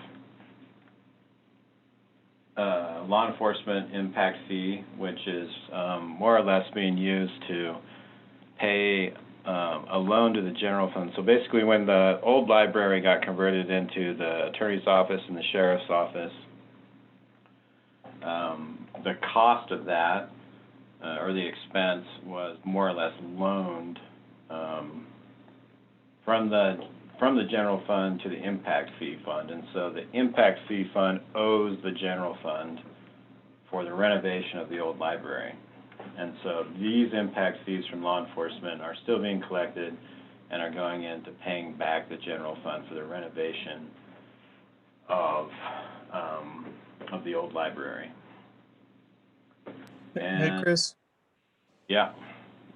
Speaker 3: law enforcement impact fee, which is more or less being used to pay a loan to the general fund. So basically, when the old library got converted into the attorney's office and the sheriff's office, the cost of that, or the expense, was more or less loaned from the general fund to the impact fee fund. And so the impact fee fund owes the general fund for the renovation of the old library. And so these impact fees from law enforcement are still being collected and are going into paying back the general fund for the renovation of the old library.
Speaker 4: Hey, Chris.
Speaker 3: Yeah.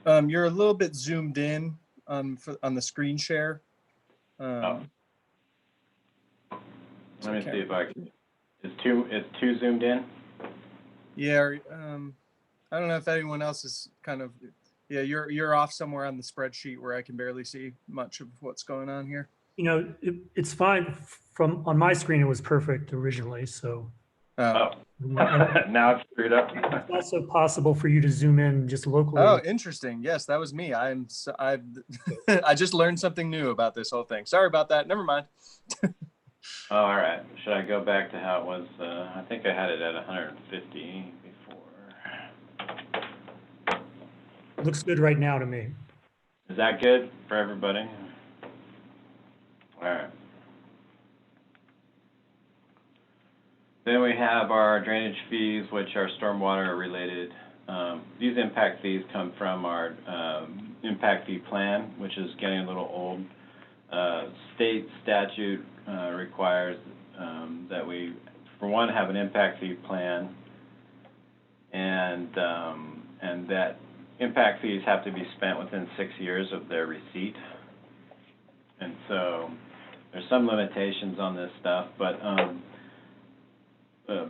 Speaker 4: You're a little bit zoomed in on the screen share.
Speaker 3: Let me see if I can. Is two zoomed in?
Speaker 4: Yeah. I don't know if anyone else is kind of. Yeah, you're off somewhere on the spreadsheet where I can barely see much of what's going on here.
Speaker 7: It's fine. On my screen, it was perfect originally. So
Speaker 3: Oh. Now it's screwed up.
Speaker 7: it's also possible for you to zoom in just locally.
Speaker 4: Oh, interesting. Yes, that was me. I just learned something new about this whole thing. Sorry about that. Never mind.
Speaker 3: Oh, all right. Should I go back to how it was? I think I had it at 150 before.
Speaker 7: Looks good right now to me.
Speaker 3: Is that good for everybody? All right. Then we have our drainage fees, which are stormwater related. These impact fees come from our impact fee plan, which is getting a little old. State statute requires that we, for one, have an impact fee plan, and that impact fees have to be spent within 6 years of their receipt. And so there's some limitations on this stuff, but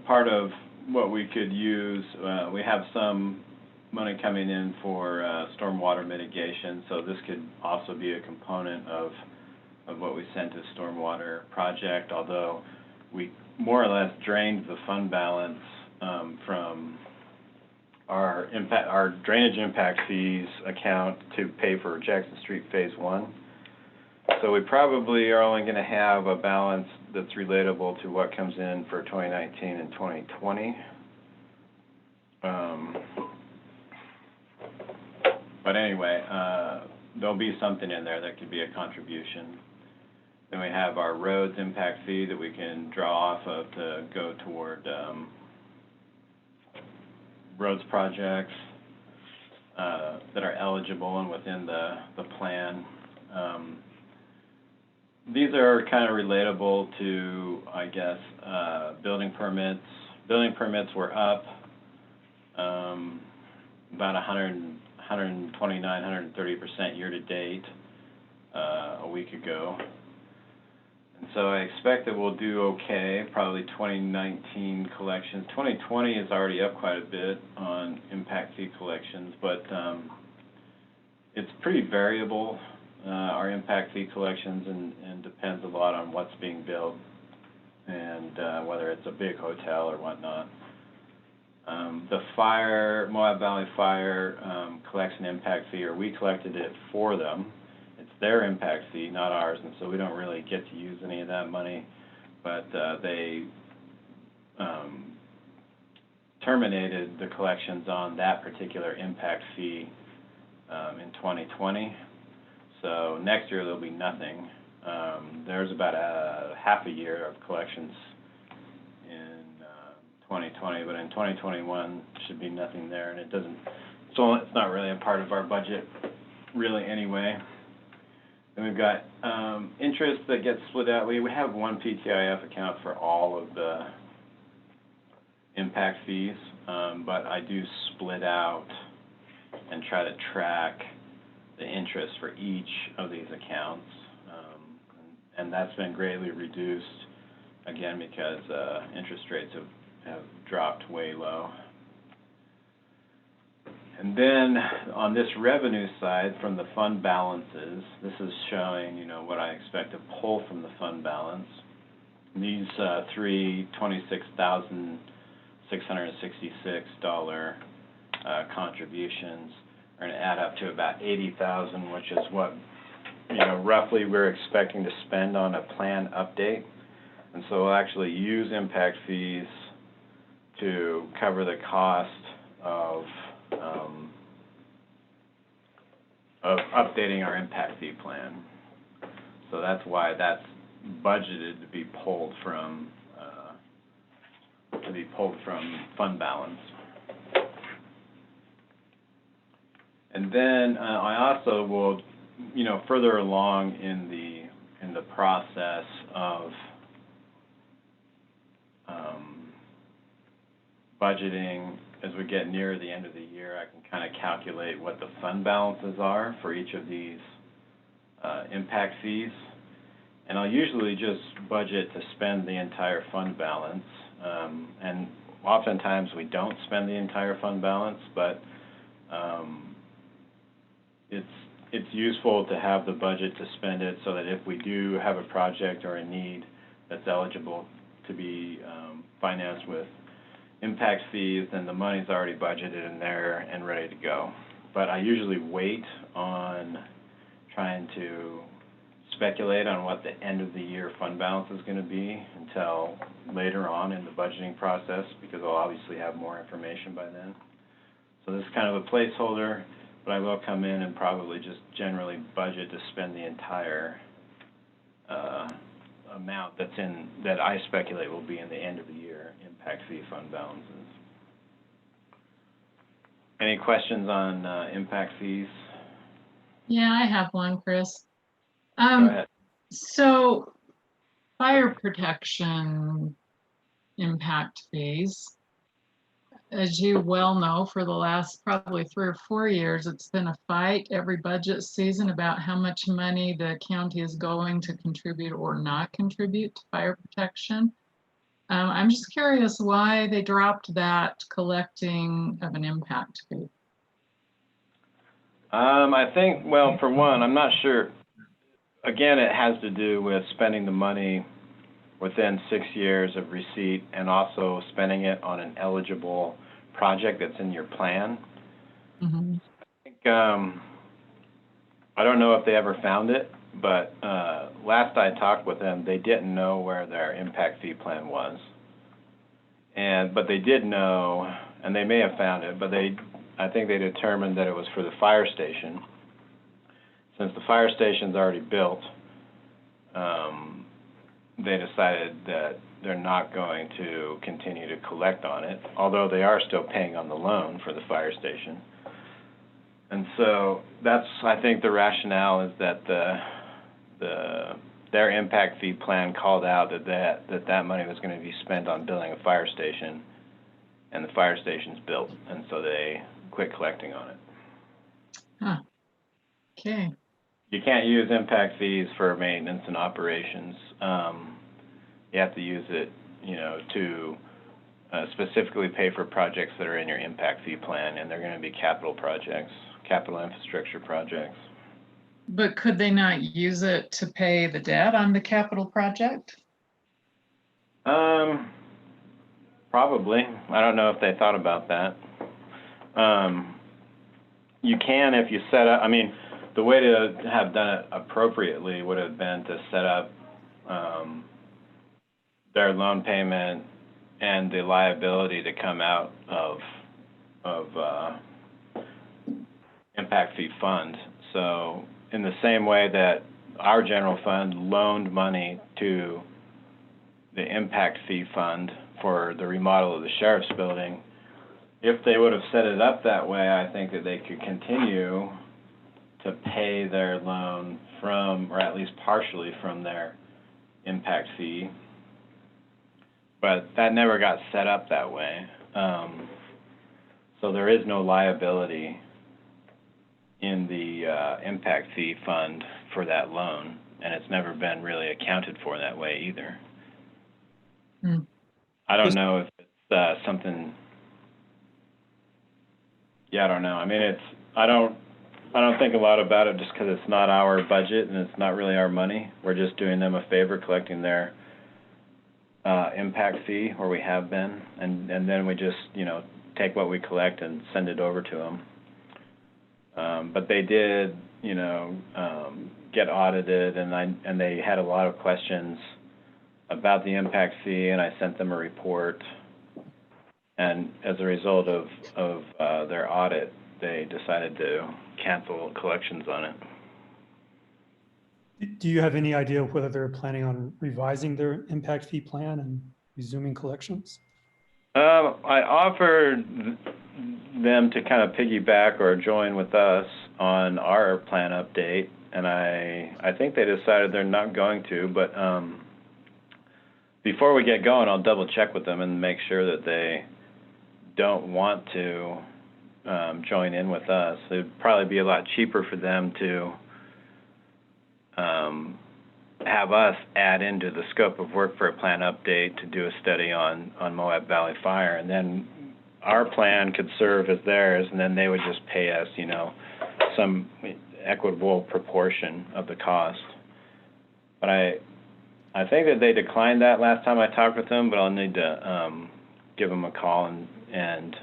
Speaker 3: part of what we could use, we have some money coming in for stormwater mitigation, so this could also be a component of what we sent to stormwater project, although we more or less drained the fund balance from our drainage impact fees account to pay for Jackson Street Phase 1. So we probably are only going to have a balance that's relatable to what comes in for 2019 and 2020. But anyway, there'll be something in there that could be a contribution. Then we have our roads impact fee that we can draw off of to go toward roads projects that are eligible and within the plan. These are kind of relatable to, I guess, building permits. Building permits were up about 129, 130% year to date a week ago. And so I expect that we'll do okay, probably 2019 collections. 2020 is already up quite a bit on impact fee collections, but it's pretty variable, our impact fee collections, and depends a lot on what's being built and whether it's a big hotel or whatnot. The Moab Valley Fire collection impact fee, or we collected it for them. It's their impact fee, not ours, and so we don't really get to use any of that money. But they terminated the collections on that particular impact fee in 2020. So next year there'll be nothing. There's about a half a year of collections in 2020, but in 2021 should be nothing there, and so it's not really a part of our budget really anyway. Then we've got interest that gets split out. We have one PTIF account for all of the impact fees, but I do split out and try to track the interest for each of these accounts, and that's been greatly reduced, again, because interest rates have dropped way low. And then on this revenue side, from the fund balances, this is showing, what I expect to pull from the fund balance. These three $26,666 contributions are going to add up to about $80,000, which is what, roughly we're expecting to spend on a plan update. And so we'll actually use impact fees to cover the cost of updating our impact fee plan. So that's why that's budgeted to be pulled from fund balance. And then I also will, further along in the process of budgeting, as we get near the end of the year, I can kind of calculate what the fund balances are for each of these impact fees. And I'll usually just budget to spend the entire fund balance. And oftentimes we don't spend the entire fund balance, but it's useful to have the budget to spend it so that if we do have a project or a need that's eligible to be financed with impact fees, then the money's already budgeted in there and ready to go. But I usually wait on trying to speculate on what the end of the year fund balance is going to be until later on in the budgeting process, because I'll obviously have more information by then. So this is kind of a placeholder, but I will come in and probably just generally budget to spend the entire amount that I speculate will be in the end of the year impact fee fund balances. Any questions on impact fees?
Speaker 5: Yeah, I have one, Chris.
Speaker 3: Go ahead.
Speaker 5: So fire protection impact fees, as you well know, for the last probably 3 or 4 years, it's been a fight every budget season about how much money the county is going to contribute or not contribute to fire protection. I'm just curious why they dropped that collecting of an impact fee.
Speaker 3: I think, well, for one, I'm not sure. Again, it has to do with spending the money within 6 years of receipt and also spending it on an eligible project that's in your plan.
Speaker 5: Mhm.
Speaker 3: I think, I don't know if they ever found it, but last I talked with them, they didn't know where their impact fee plan was. But they did know, and they may have found it, but I think they determined that it was for the fire station. Since the fire station's already built, they decided that they're not going to continue to collect on it, although they are still paying on the loan for the fire station. And so that's, I think, the rationale is that their impact fee plan called out that money was going to be spent on building a fire station, and the fire station's built, and so they quit collecting on it.
Speaker 5: Huh. Okay.
Speaker 3: You can't use impact fees for maintenance and operations. You have to use it, to specifically pay for projects that are in your impact fee plan, and they're going to be capital projects, capital infrastructure projects.
Speaker 5: But could they not use it to pay the debt on the capital project?
Speaker 3: Probably. I don't know if they thought about that. You can if you set up, the way to have done it appropriately would have been to set up their loan payment and the liability to come out of impact fee fund. So in the same way that our general fund loaned money to the impact fee fund for the remodel of the sheriff's building, if they would have set it up that way, I think that they could continue to pay their loan from, or at least partially from, their impact fee. But that never got set up that way. So there is no liability in the impact fee fund for that loan, and it's never been really accounted for that way either. I don't know if it's something. Yeah, I don't know. I don't think a lot about it just because it's not our budget and it's not really our money. We're just doing them a favor collecting their impact fee, or we have been, and then we just take what we collect and send it over to them. But they did get audited, and they had a lot of questions about the impact fee, and I sent them a report. And as a result of their audit, they decided to cancel collections on it.
Speaker 7: Do you have any idea whether they're planning on revising their impact fee plan and resuming collections?
Speaker 3: I offered them to kind of piggyback or join with us on our plan update, and I think they decided they're not going to, but before we get going, I'll double check with them and make sure that they don't want to join in with us. It'd probably be a lot cheaper for them to have us add into the scope of work for a plan update to do a study on Moab Valley Fire, and then our plan could serve as theirs, and then they would just pay us, some equitable proportion of the cost. But I think that they declined that last time I talked with them, but I'll need to give them a call and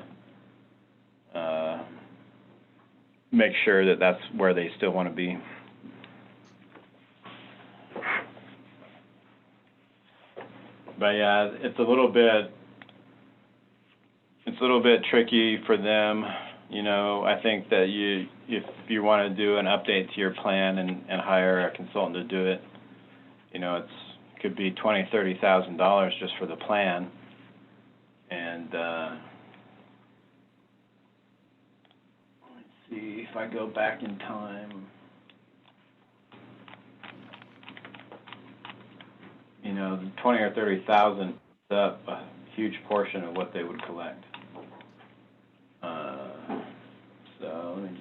Speaker 3: make sure that that's where they still want to be. But yeah, it's a little bit tricky for them. I think that if you want to do an update to your plan and hire a consultant to do it, it could be $20,000, $30,000 just for the plan. And let's see if I go back in time. The 20 or 30,000 is up a huge portion of what they would collect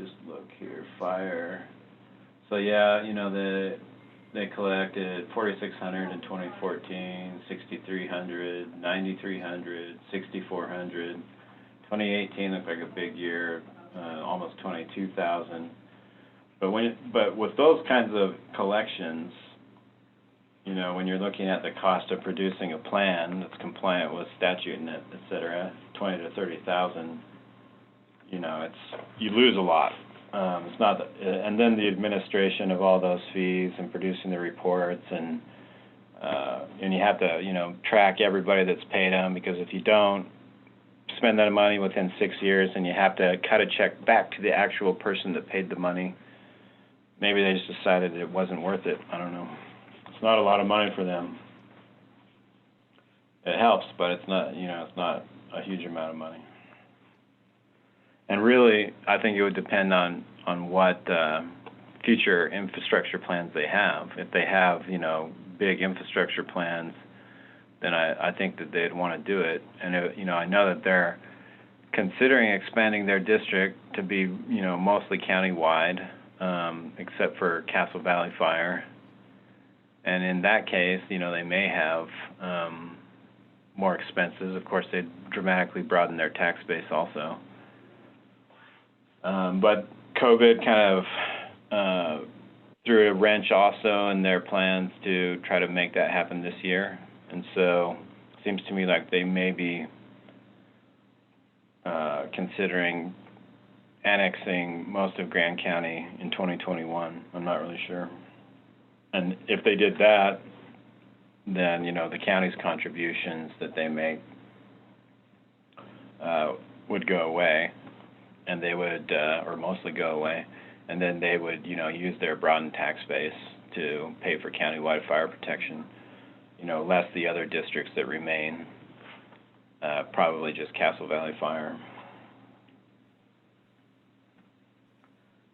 Speaker 3: just look here, fire. So yeah, you know, they collected 4,600 in 2014, 6,300, 9,300, 6,400. 2018 looked like a big year, almost 22,000. But with those kinds of collections, you know, when you're looking at the cost of producing a plan that's compliant with statute and et cetera, 20 to 30,000, you know, you lose a lot. It's not, and then the administration of all those fees and producing the reports, and you have to, you know, track everybody that's paid them, because if you don't spend that money within 6 years, and you have to cut a check back to the actual person that paid the money, maybe they just decided it wasn't worth it. I don't know. It's not a lot of money for them. It helps, but it's not, you know, it's not a huge amount of money. And really, I think it would depend on what future infrastructure plans they have. If they have, you know, big infrastructure plans, then I think that they'd want to do it. And, you know, I know that they're considering expanding their district to be, you know, mostly countywide, except for Castle Valley Fire. And in that case, you know, they may have more expenses. Of course, they'd dramatically broaden their tax base also. But COVID kind of threw a wrench also in their plans to try to make that happen this year. And so it seems to me like they may be considering annexing most of Grand County in 2021. I'm not really sure. And if they did that, then, you know, the county's contributions that they make would go away, and they would, or mostly go away, and then they would, you know, use their broadened tax base to pay for countywide fire protection, you know, less the other districts that remain, probably just Castle Valley Fire.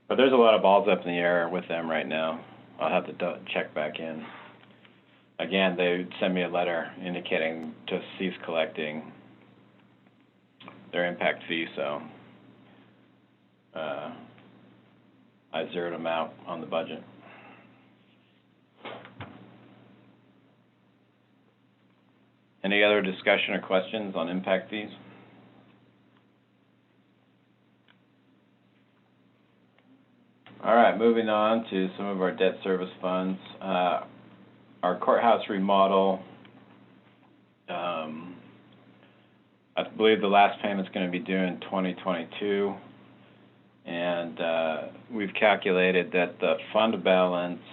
Speaker 3: But there's a lot of balls up in the air with them right now. I'll have to check back in. Again, they sent me a letter indicating to cease collecting their impact fee, so I zeroed them out on the budget. Any other discussion or questions on impact fees? All right, moving on to some of our debt service funds. Our courthouse remodel, I believe the last payment's going to be due in 2022, and we've calculated that the fund balance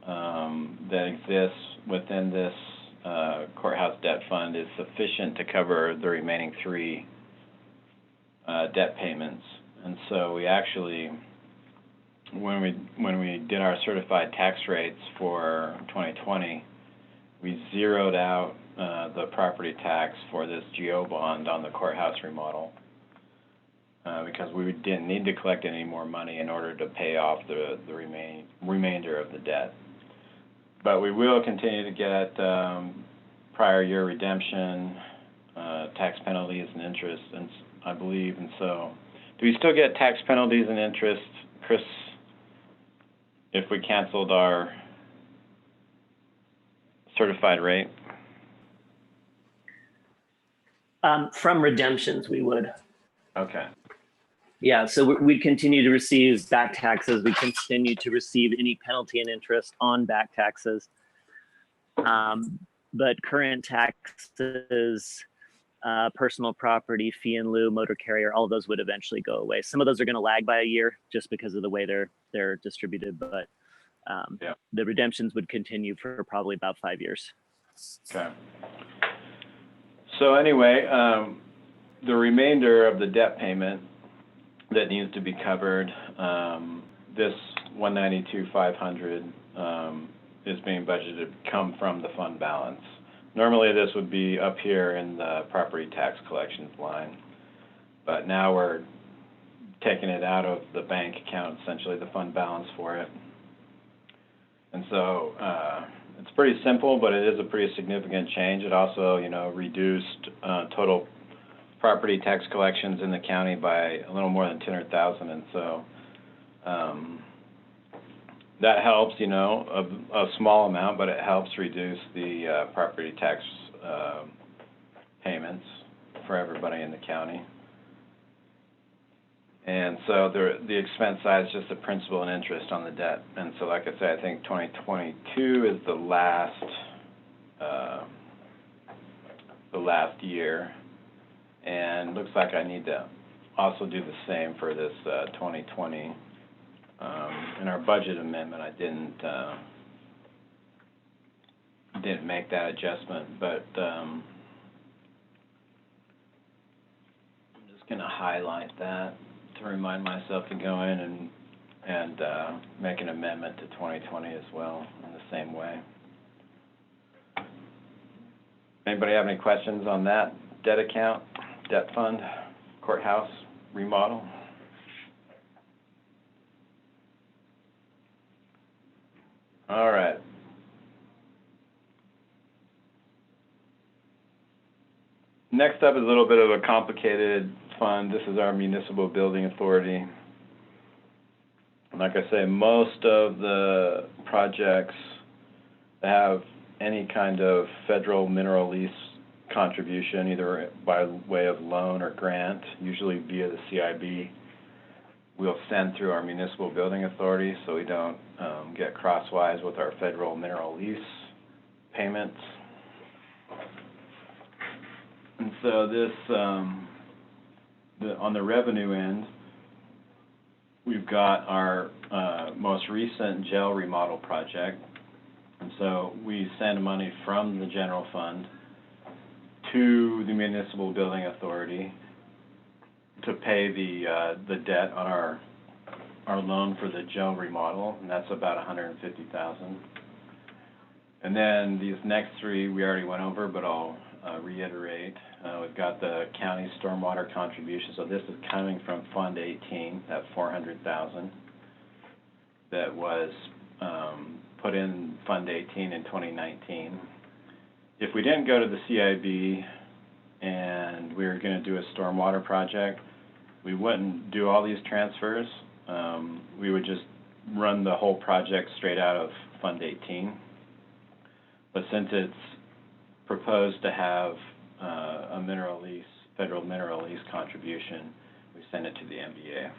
Speaker 3: that exists within this courthouse debt fund is sufficient to cover the remaining 3 debt payments. And so we actually, when we did our certified tax rates for 2020, we zeroed out the property tax for this GO bond on the courthouse remodel because we didn't need to collect any more money in order to pay off the remainder of the debt. But we will continue to get prior year redemption, tax penalties and interest, and I believe. And so, do we still get tax penalties and interest, Chris, if we canceled our certified rate?
Speaker 6: From redemptions, we would.
Speaker 3: Okay.
Speaker 6: Yeah, so we'd continue to receive back taxes. We continue to receive any penalty and interest on back taxes. But current taxes, personal property, fee in lieu, motor carrier, all of those would eventually go away. Some of those are going to lag by a year just because of the way they're distributed, but
Speaker 3: Yeah.
Speaker 6: the redemptions would continue for probably about 5 years.
Speaker 3: Okay. So anyway, the remainder of the debt payment that needs to be covered, this $192,500 is being budgeted to come from the fund balance. Normally this would be up here in the property tax collections line, but now we're taking it out of the bank account, essentially the fund balance for it. And so it's pretty simple, but it is a pretty significant change. It also, you know, reduced total property tax collections in the county by a little more than $200,000, and so That helps, you know, a small amount, but it helps reduce the property tax payments for everybody in the county. And so the expense side is just the principal and interest on the debt. And so, like I said, I think 2022 is the last year, and looks like I need to also do the same for this 2020. In our budget amendment, I didn't make that adjustment, but I'm just going to highlight that to remind myself to go in and make an amendment to 2020 as well in the same way. Anybody have any questions on that debt account, debt fund, courthouse remodel? All right. Next up is a little bit of a complicated fund. This is our municipal building authority. Like I say, most of the projects have any kind of federal mineral lease contribution, either by way of loan or grant, usually via the CIB. We'll send through our municipal building authority so we don't get crosswise with our federal mineral lease payments. And so this, on the revenue end, we've got our most recent jail remodel project. And so we send money from the general fund to the municipal building authority to pay the debt on our loan for the jail remodel, and that's about $150,000. And then these next three we already went over, but I'll reiterate. We've got the county stormwater contribution, so this is coming from Fund 18, that $400,000 that was put in Fund 18 in 2019. If we didn't go to the CIB and we were going to do a stormwater project, we wouldn't do all these transfers. We would just run the whole project straight out of Fund 18. But since it's proposed to have a mineral lease, federal mineral lease contribution, we send it to the MBA.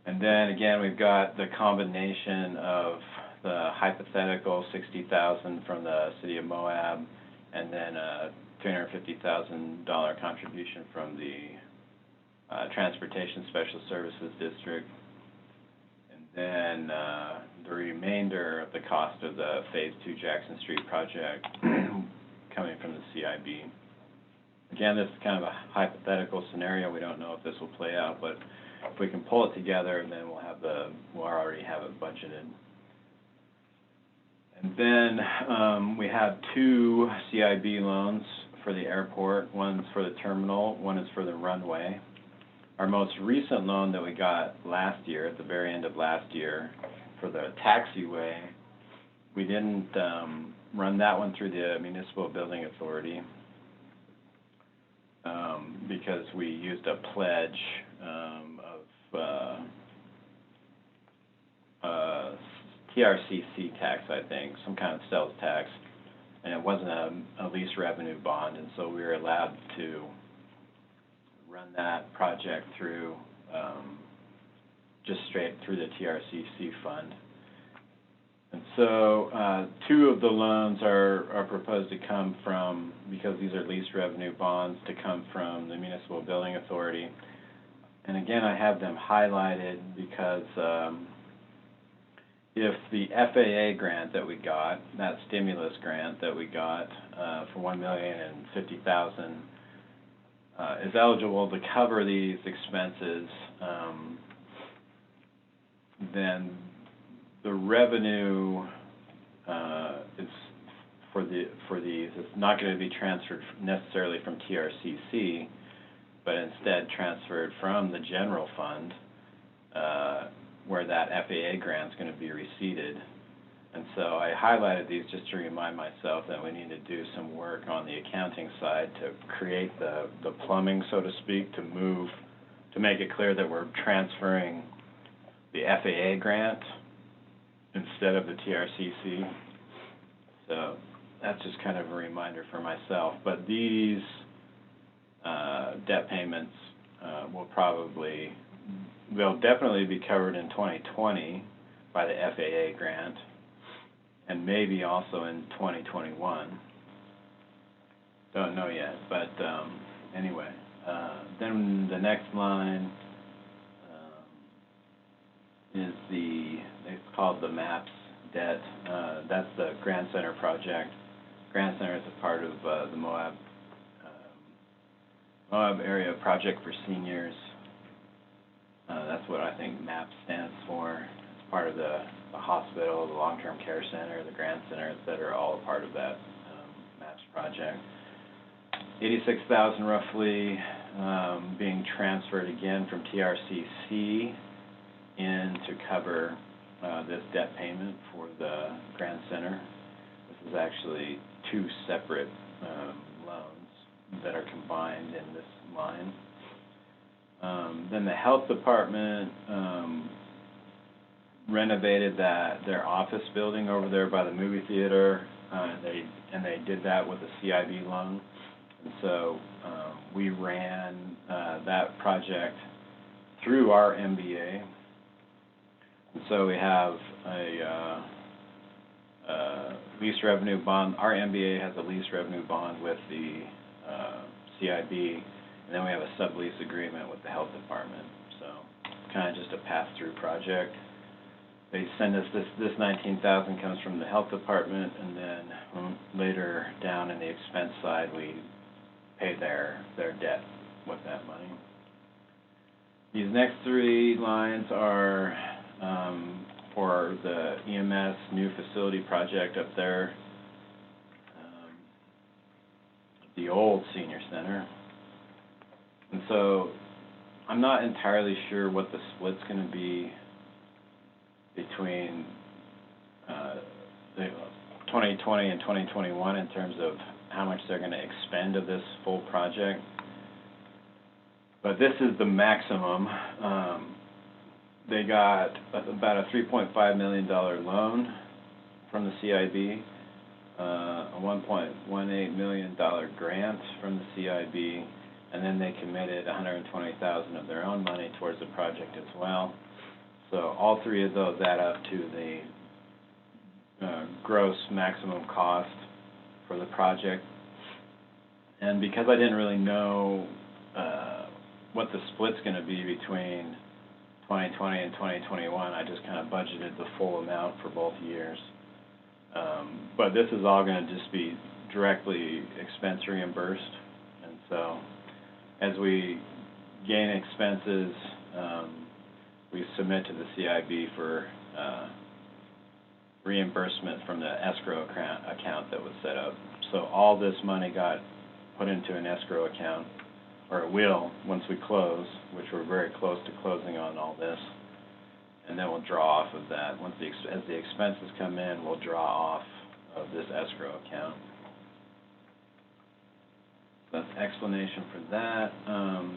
Speaker 3: And then again, we've got the combination of the hypothetical $60,000 from the city of Moab, and then a $350,000 contribution from the Transportation Special Services District, and then the remainder of the cost of the Phase 2 Jackson Street project coming from the CIB. Again, this is kind of a hypothetical scenario. We don't know if this will play out, but if we can pull it together, then we'll already have it budgeted. And then we have two CIB loans for the airport. One's for the terminal, one is for the runway. Our most recent loan that we got last year, at the very end of last year, for the taxiway, we didn't run that one through the municipal building authority because we used a pledge of TRCC tax, I think, some kind of sales tax, and it wasn't a lease revenue bond, and so we were allowed to run that project through just straight through the TRCC fund. And so two of the loans are proposed to come from, because these are lease revenue bonds, to come from the municipal building authority. And again, I have them highlighted because if the FAA grant that we got, that stimulus grant that we got for $1,050,000 is eligible to cover these expenses, then the revenue is for these is not going to be transferred necessarily from TRCC, but instead transferred from the general fund, where that FAA grant is going to be receipted. And so I highlighted these just to remind myself that we need to do some work on the accounting side to create the plumbing, so to speak, to make it clear that we're transferring the FAA grant instead of the TRCC. So that's just kind of a reminder for myself. But these debt payments they'll definitely be covered in 2020 by the FAA grant, and maybe also in 2021. Don't know yet, but anyway. Then the next line is it's called the MAPS debt. That's the Grand Center project. Grand Center is a part of the Moab Area Project for Seniors. That's what I think MAPS stands for. It's part of the hospital, the long-term care center, the Grand Center, et cetera, all a part of that MAPS project. 86,000 roughly being transferred again from TRCC in to cover this debt payment for the Grand Center. This is actually two separate loans that are combined in this line. Then the health department renovated their office building over there by the movie theater, and they did that with a CIB loan. And so we ran that project through our MBA. And so we have a lease revenue bond. Our MBA has a lease revenue bond with the CIB, and then we have a sublease agreement with the health department. So it's kind of just a pass-through project. They send us this 19,000 comes from the health department, and then later down in the expense side, we pay their debt with that money. These next three lines are for the EMS new facility project up there, the old senior center. And so I'm not entirely sure what the split's going to be between the 2020 and 2021 in terms of how much they're going to expend of this full project. But this is the maximum. They got about a $3.5 million loan from the CIB, a $1.18 million grant from the CIB, and then they committed $120,000 of their own money towards the project as well. So all three of those add up to the gross maximum cost for the project. And because I didn't really know what the split's going to be between 2020 and 2021, I just kind of budgeted the full amount for both years. But this is all going to just be directly expense reimbursed. And so as we gain expenses, we submit to the CIB for reimbursement from the escrow account that was set up. So all this money got put into an escrow account, or it will once we close, which we're very close to closing on all this. And then we'll draw off of that. As the expenses come in, we'll draw off of this escrow account. That's explanation for that.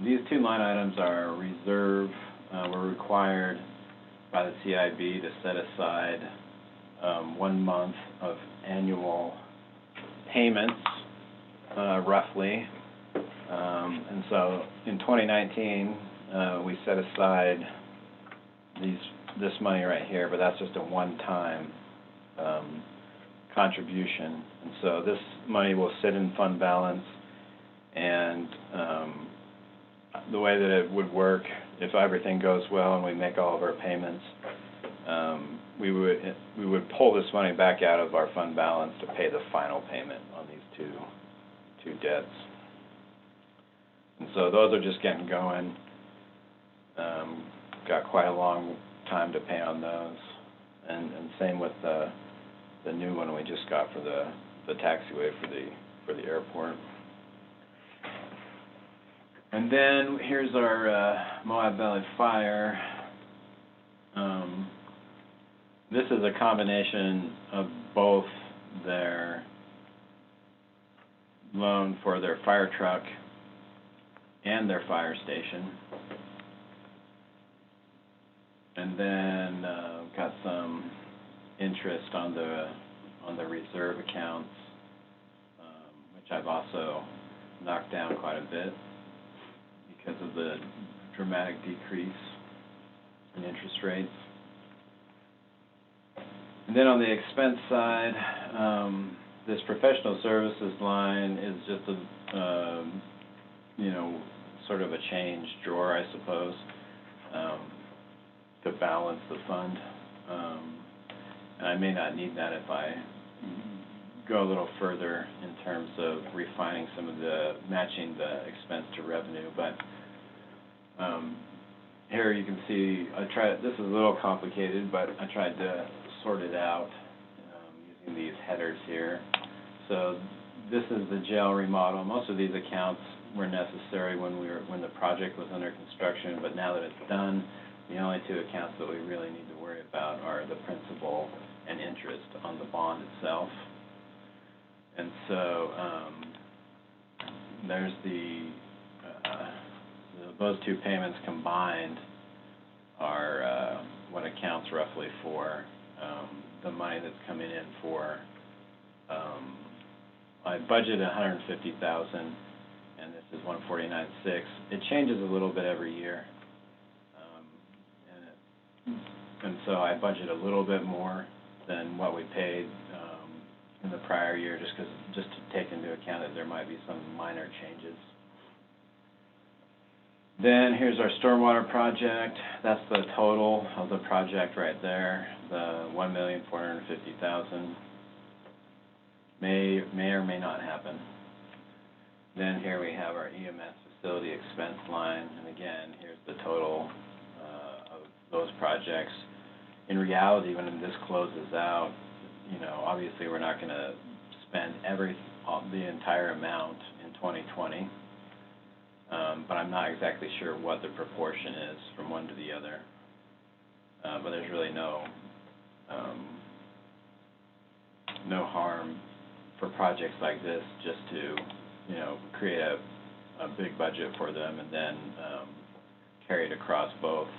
Speaker 3: These two line items are reserve. We're required by the CIB to set aside 1 month of annual payments, roughly. And so in 2019, we set aside this money right here, but that's just a one-time contribution. And so this money will sit in fund balance, and the way that it would work, if everything goes well and we make all of our payments, we would pull this money back out of our fund balance to pay the final payment on these two debts. And so those are just getting going. Got quite a long time to pay on those, and same with the new one we just got for the taxiway for the airport. And then here's our Moab Valley Fire. This is a combination of both their loan for their fire truck and their fire station. And then got some interest on the reserve accounts, which I've also knocked down quite a bit because of the dramatic decrease in interest rates. And then on the expense side, this professional services line is just a, sort of a change drawer, I suppose, to balance the fund. And I may not need that if I go a little further in terms of refining some of matching the expense to revenue. But here you can see, this is a little complicated, but I tried to sort it out using these headers here. So this is the jail remodel. Most of these accounts were necessary when the project was under construction, but now that it's done, the only two accounts that we really need to worry about are the principal and interest on the bond itself. And so there's those two payments combined are what accounts roughly for the money that's coming in for. I budgeted $150,000, and this is $149,600. It changes a little bit every year, and so I budget a little bit more than what we paid in the prior year, just to take into account that there might be some minor changes. Then here's our stormwater project. That's the total of the project right there, the $1,450,000. May or may not happen. Then here we have our EMS facility expense line, and again, here's the total of those projects. In reality, when this closes out, obviously we're not going to spend the entire amount in 2020, but I'm not exactly sure what the proportion is from one to the other. But there's really no harm for projects like this just to, create a big budget for them and then carry it across both.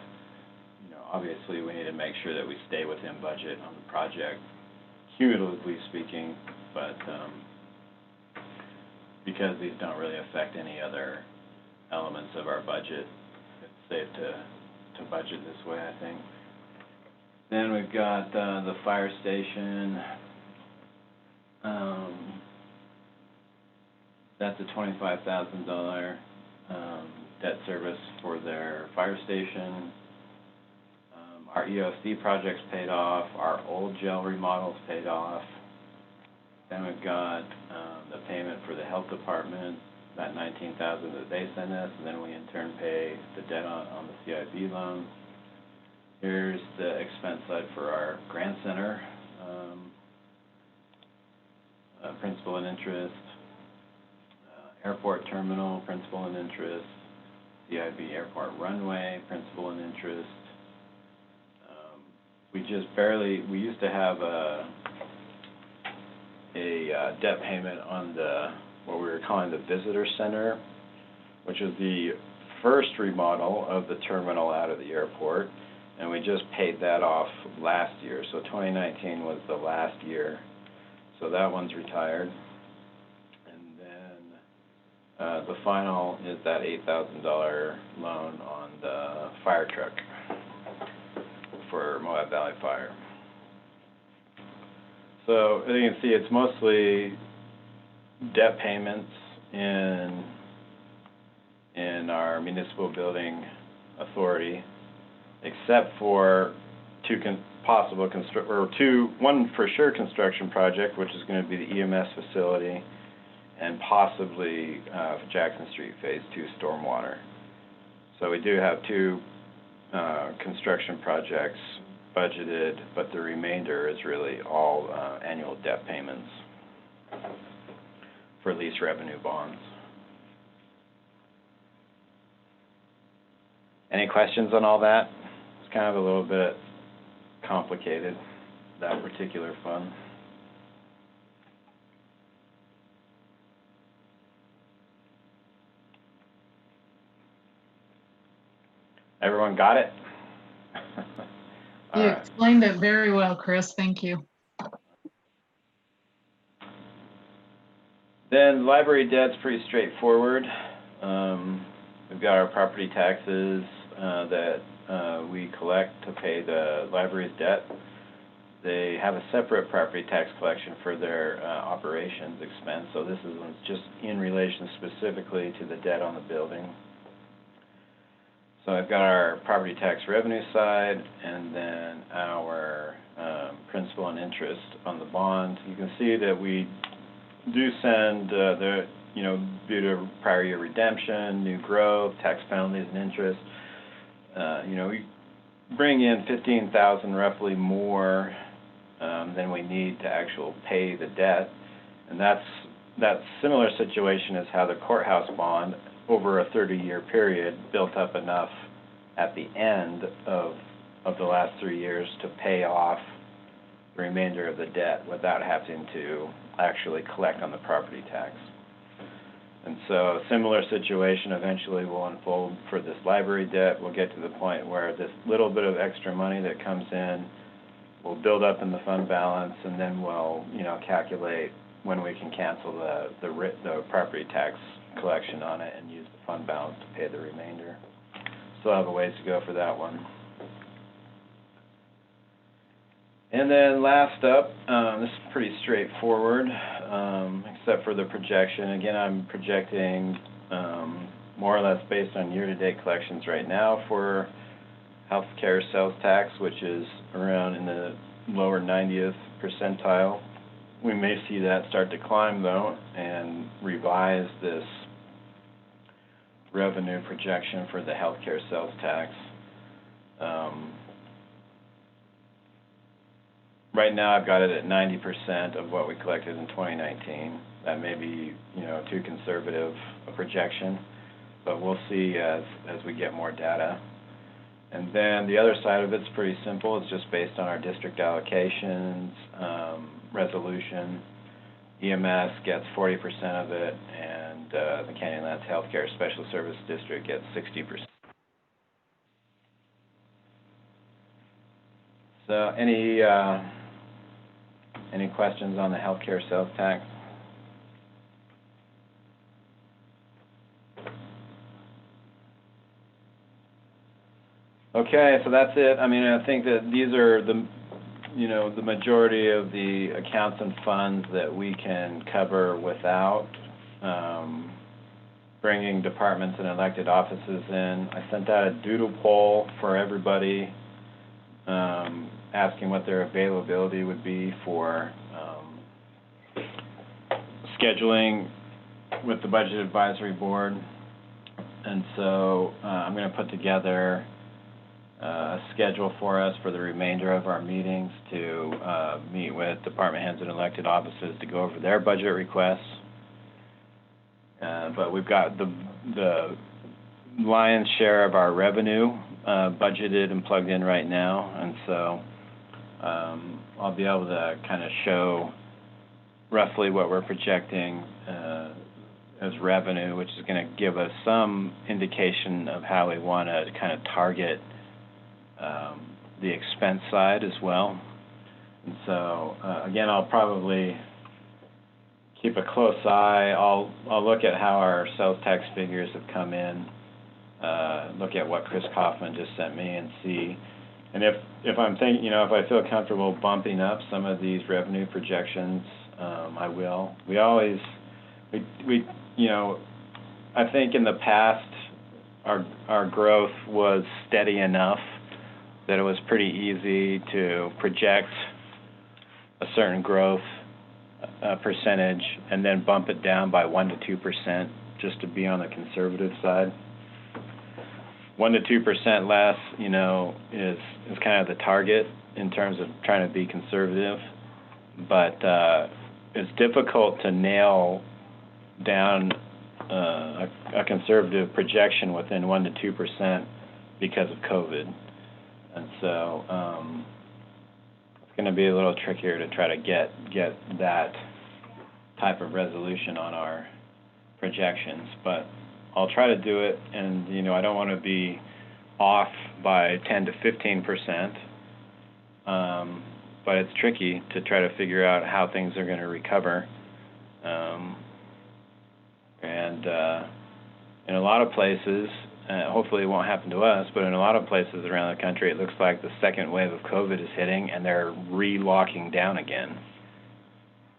Speaker 3: Obviously we need to make sure that we stay within budget on the project, cumulatively speaking, but because these don't really affect any other elements of our budget, it's safe to budget this way, I think. Then we've got the fire station. That's a $25,000 debt service for their fire station. Our EOC project's paid off. Our old jail remodel's paid off. Then we've got the payment for the health department, that $19,000 that they sent us, and then we in turn pay the debt on the CIB loan. Here's the expense side for our grant center, principal and interest, airport terminal, principal and interest, CIB airport runway, principal and interest. We used to have a debt payment on what we were calling the visitor center, which was the first remodel of the terminal out of the airport, and we just paid that off last year. So 2019 was the last year. So that one's retired. And then the final is that $8,000 loan on the fire truck for Moab Valley Fire. So as you can see, it's mostly debt payments in our municipal building authority, except for one for sure construction project, which is going to be the EMS facility, and possibly Jackson Street Phase 2 stormwater. So we do have two construction projects budgeted, but the remainder is really all annual debt payments for lease revenue bonds. Any questions on all that? It's kind of a little bit complicated, that particular fund. Everyone got it? All
Speaker 5: You
Speaker 3: right.
Speaker 5: explained it very well, Chris. Thank you.
Speaker 3: Then library debt's pretty straightforward. We've got our property taxes that we collect to pay the library's debt. They have a separate property tax collection for their operations expense, so this is just in relation specifically to the debt on the building. So I've got our property tax revenue side, and then our principal and interest on the bond. You can see that we do send due to prior year redemption, new growth, tax penalties and interest, we bring in 15,000 roughly more than we need to actually pay the debt. And that similar situation is how the courthouse bond over a 30-year period built up enough at the end of the last 3 years to pay off the remainder of the debt without having to actually collect on the property tax. And so a similar situation eventually will unfold for this library debt. We'll get to the point where this little bit of extra money that comes in will build up in the fund balance, and then we'll, calculate when we can cancel the property tax collection on it and use the fund balance to pay the remainder. Still have a ways to go for that one. And then last up, this is pretty straightforward, except for the projection. Again, I'm projecting more or less based on year-to-date collections right now for healthcare sales tax, which is around in the lower 90th percentile. We may see that start to climb, though, and revise this revenue projection for the healthcare sales tax. Right now, I've got it at 90% of what we collected in 2019. That may be, too conservative a projection, but we'll see as we get more data. And then the other side of it's pretty simple. It's just based on our district allocations, resolution. EMS gets 40% of it, and the Canyonlands Healthcare Special Service District gets 60%. So any questions on the healthcare sales tax? Okay, so that's it. I mean, I think that these are the majority of the accounts and funds that we can cover without bringing departments and elected offices in. I sent out a doodle poll for everybody, asking what their availability would be for scheduling with the Budget Advisory Board. And so I'm going to put together a schedule for us for the remainder of our meetings to meet with department heads and elected offices to go over their budget requests. But we've got the lion's share of our revenue budgeted and plugged in right now, and so I'll be able to kind of show roughly what we're projecting as revenue, which is going to give us some indication of how we want to kind of target the expense side as well. And so again, I'll probably keep a close eye. I'll look at how our sales tax figures have come in, look at what Chris Kaufman just sent me, and see. And if I'm thinking, if I feel comfortable bumping up some of these revenue projections, I will. We I think in the past our growth was steady enough that it was pretty easy to project a certain growth percentage and then bump it down by 1 to 2% just to be on the conservative side. 1 to 2% less, is kind of the target in terms of trying to be conservative, but it's difficult to nail down a conservative projection within 1 to 2% because of COVID. And so it's going to be a little trickier to try to get that type of resolution on our projections, but I'll try to do it. And I don't want to be off by 10 to 15%. But it's tricky to try to figure out how things are going to recover. In a lot of places, hopefully it won't happen to us, but in a lot of places around the country, it looks like the second wave of COVID is hitting and they're re-locking down again.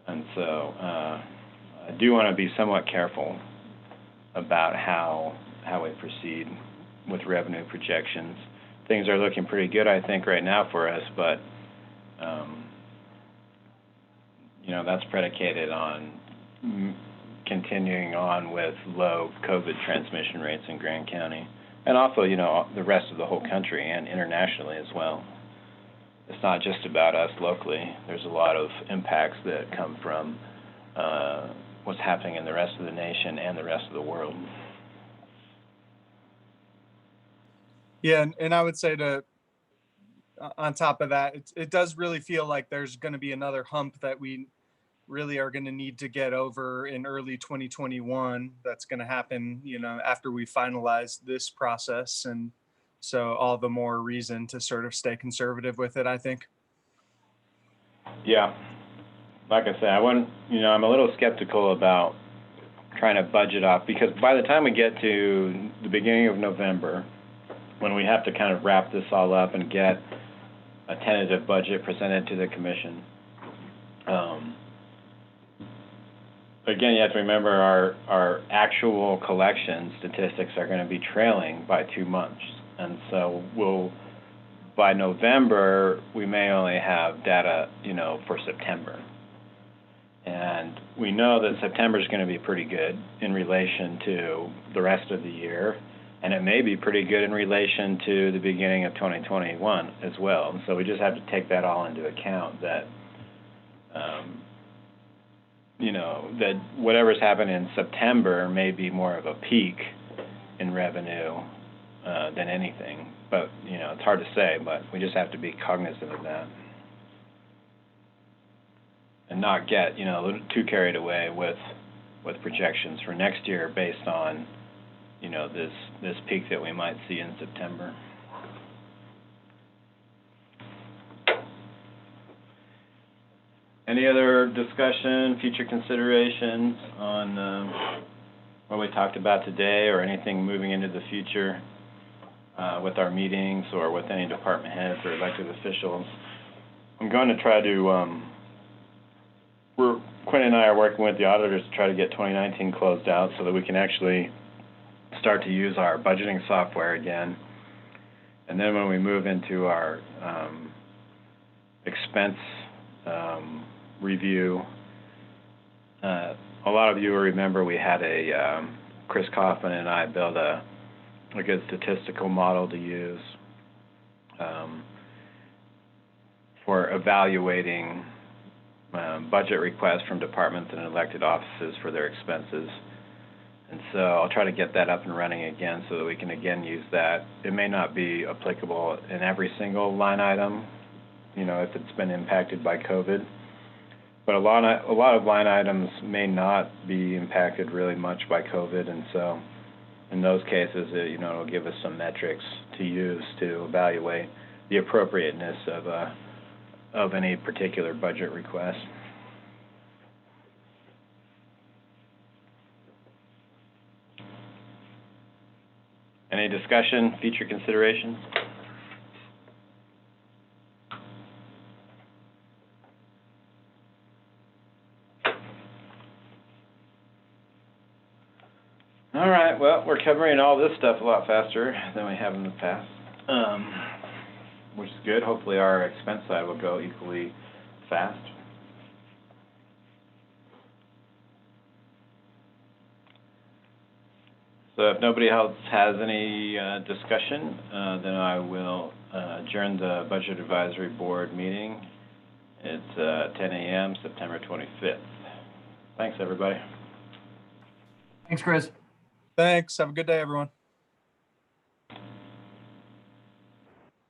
Speaker 3: And so I do want to be somewhat careful about how we proceed with revenue projections. Things are looking pretty good, I think, right now for us, but that's predicated on continuing on with low COVID transmission rates in Grand County, and also, the rest of the whole country and internationally as well. It's not just about us locally. There's a lot of impacts that come from what's happening in the rest of the nation and the rest of the world.
Speaker 4: Yeah, and I would say on top of that, it does really feel like there's going to be another hump that we really are going to need to get over in early 2021. That's going to happen, after we finalize this process. And so all the more reason to sort of stay conservative with it, I think.
Speaker 3: Yeah. Like I said, I'm a little skeptical about trying to budget off, because by the time we get to the beginning of November, when we have to kind of wrap this all up and get a tentative budget presented to the commission, again, you have to remember our actual collection statistics are going to be trailing by 2 months. And so by November, we may only have data, for September. And we know that September is going to be pretty good in relation to the rest of the year. And it may be pretty good in relation to the beginning of 2021 as well. And so we just have to take that all into account, that that whatever's happened in September may be more of a peak in revenue than anything. But, it's hard to say, but we just have to be cognizant of that. And not get, a little too carried away with projections for next year based on, this peak that we might see in September. Any other discussion, future considerations on what we talked about today, or anything moving into the future with our meetings or with any department heads or elected officials? I'm going to try to, Quinn and I are working with the auditors to try to get 2019 closed out so that we can actually start to use our budgeting software again. And then when we move into our expense review, a lot of you will remember we had Chris Kaufman and I built a good statistical model to use for evaluating budget requests from departments and elected offices for their expenses. And so I'll try to get that up and running again so that we can again use that. It may not be applicable in every single line item, if it's been impacted by COVID. But a lot of line items may not be impacted really much by COVID, and so in those cases, it'll give us some metrics to use to evaluate the appropriateness of any particular budget request. Any discussion, future considerations? All right, well, we're covering all this stuff a lot faster than we have in the past, which is good. Hopefully our expense side will go equally fast. So if nobody else has any discussion, then I will adjourn the Budget Advisory Board meeting. It's 10 a.m., September 25th. Thanks, everybody.
Speaker 2: Thanks, Chris.
Speaker 4: Thanks. Have a good day, everyone.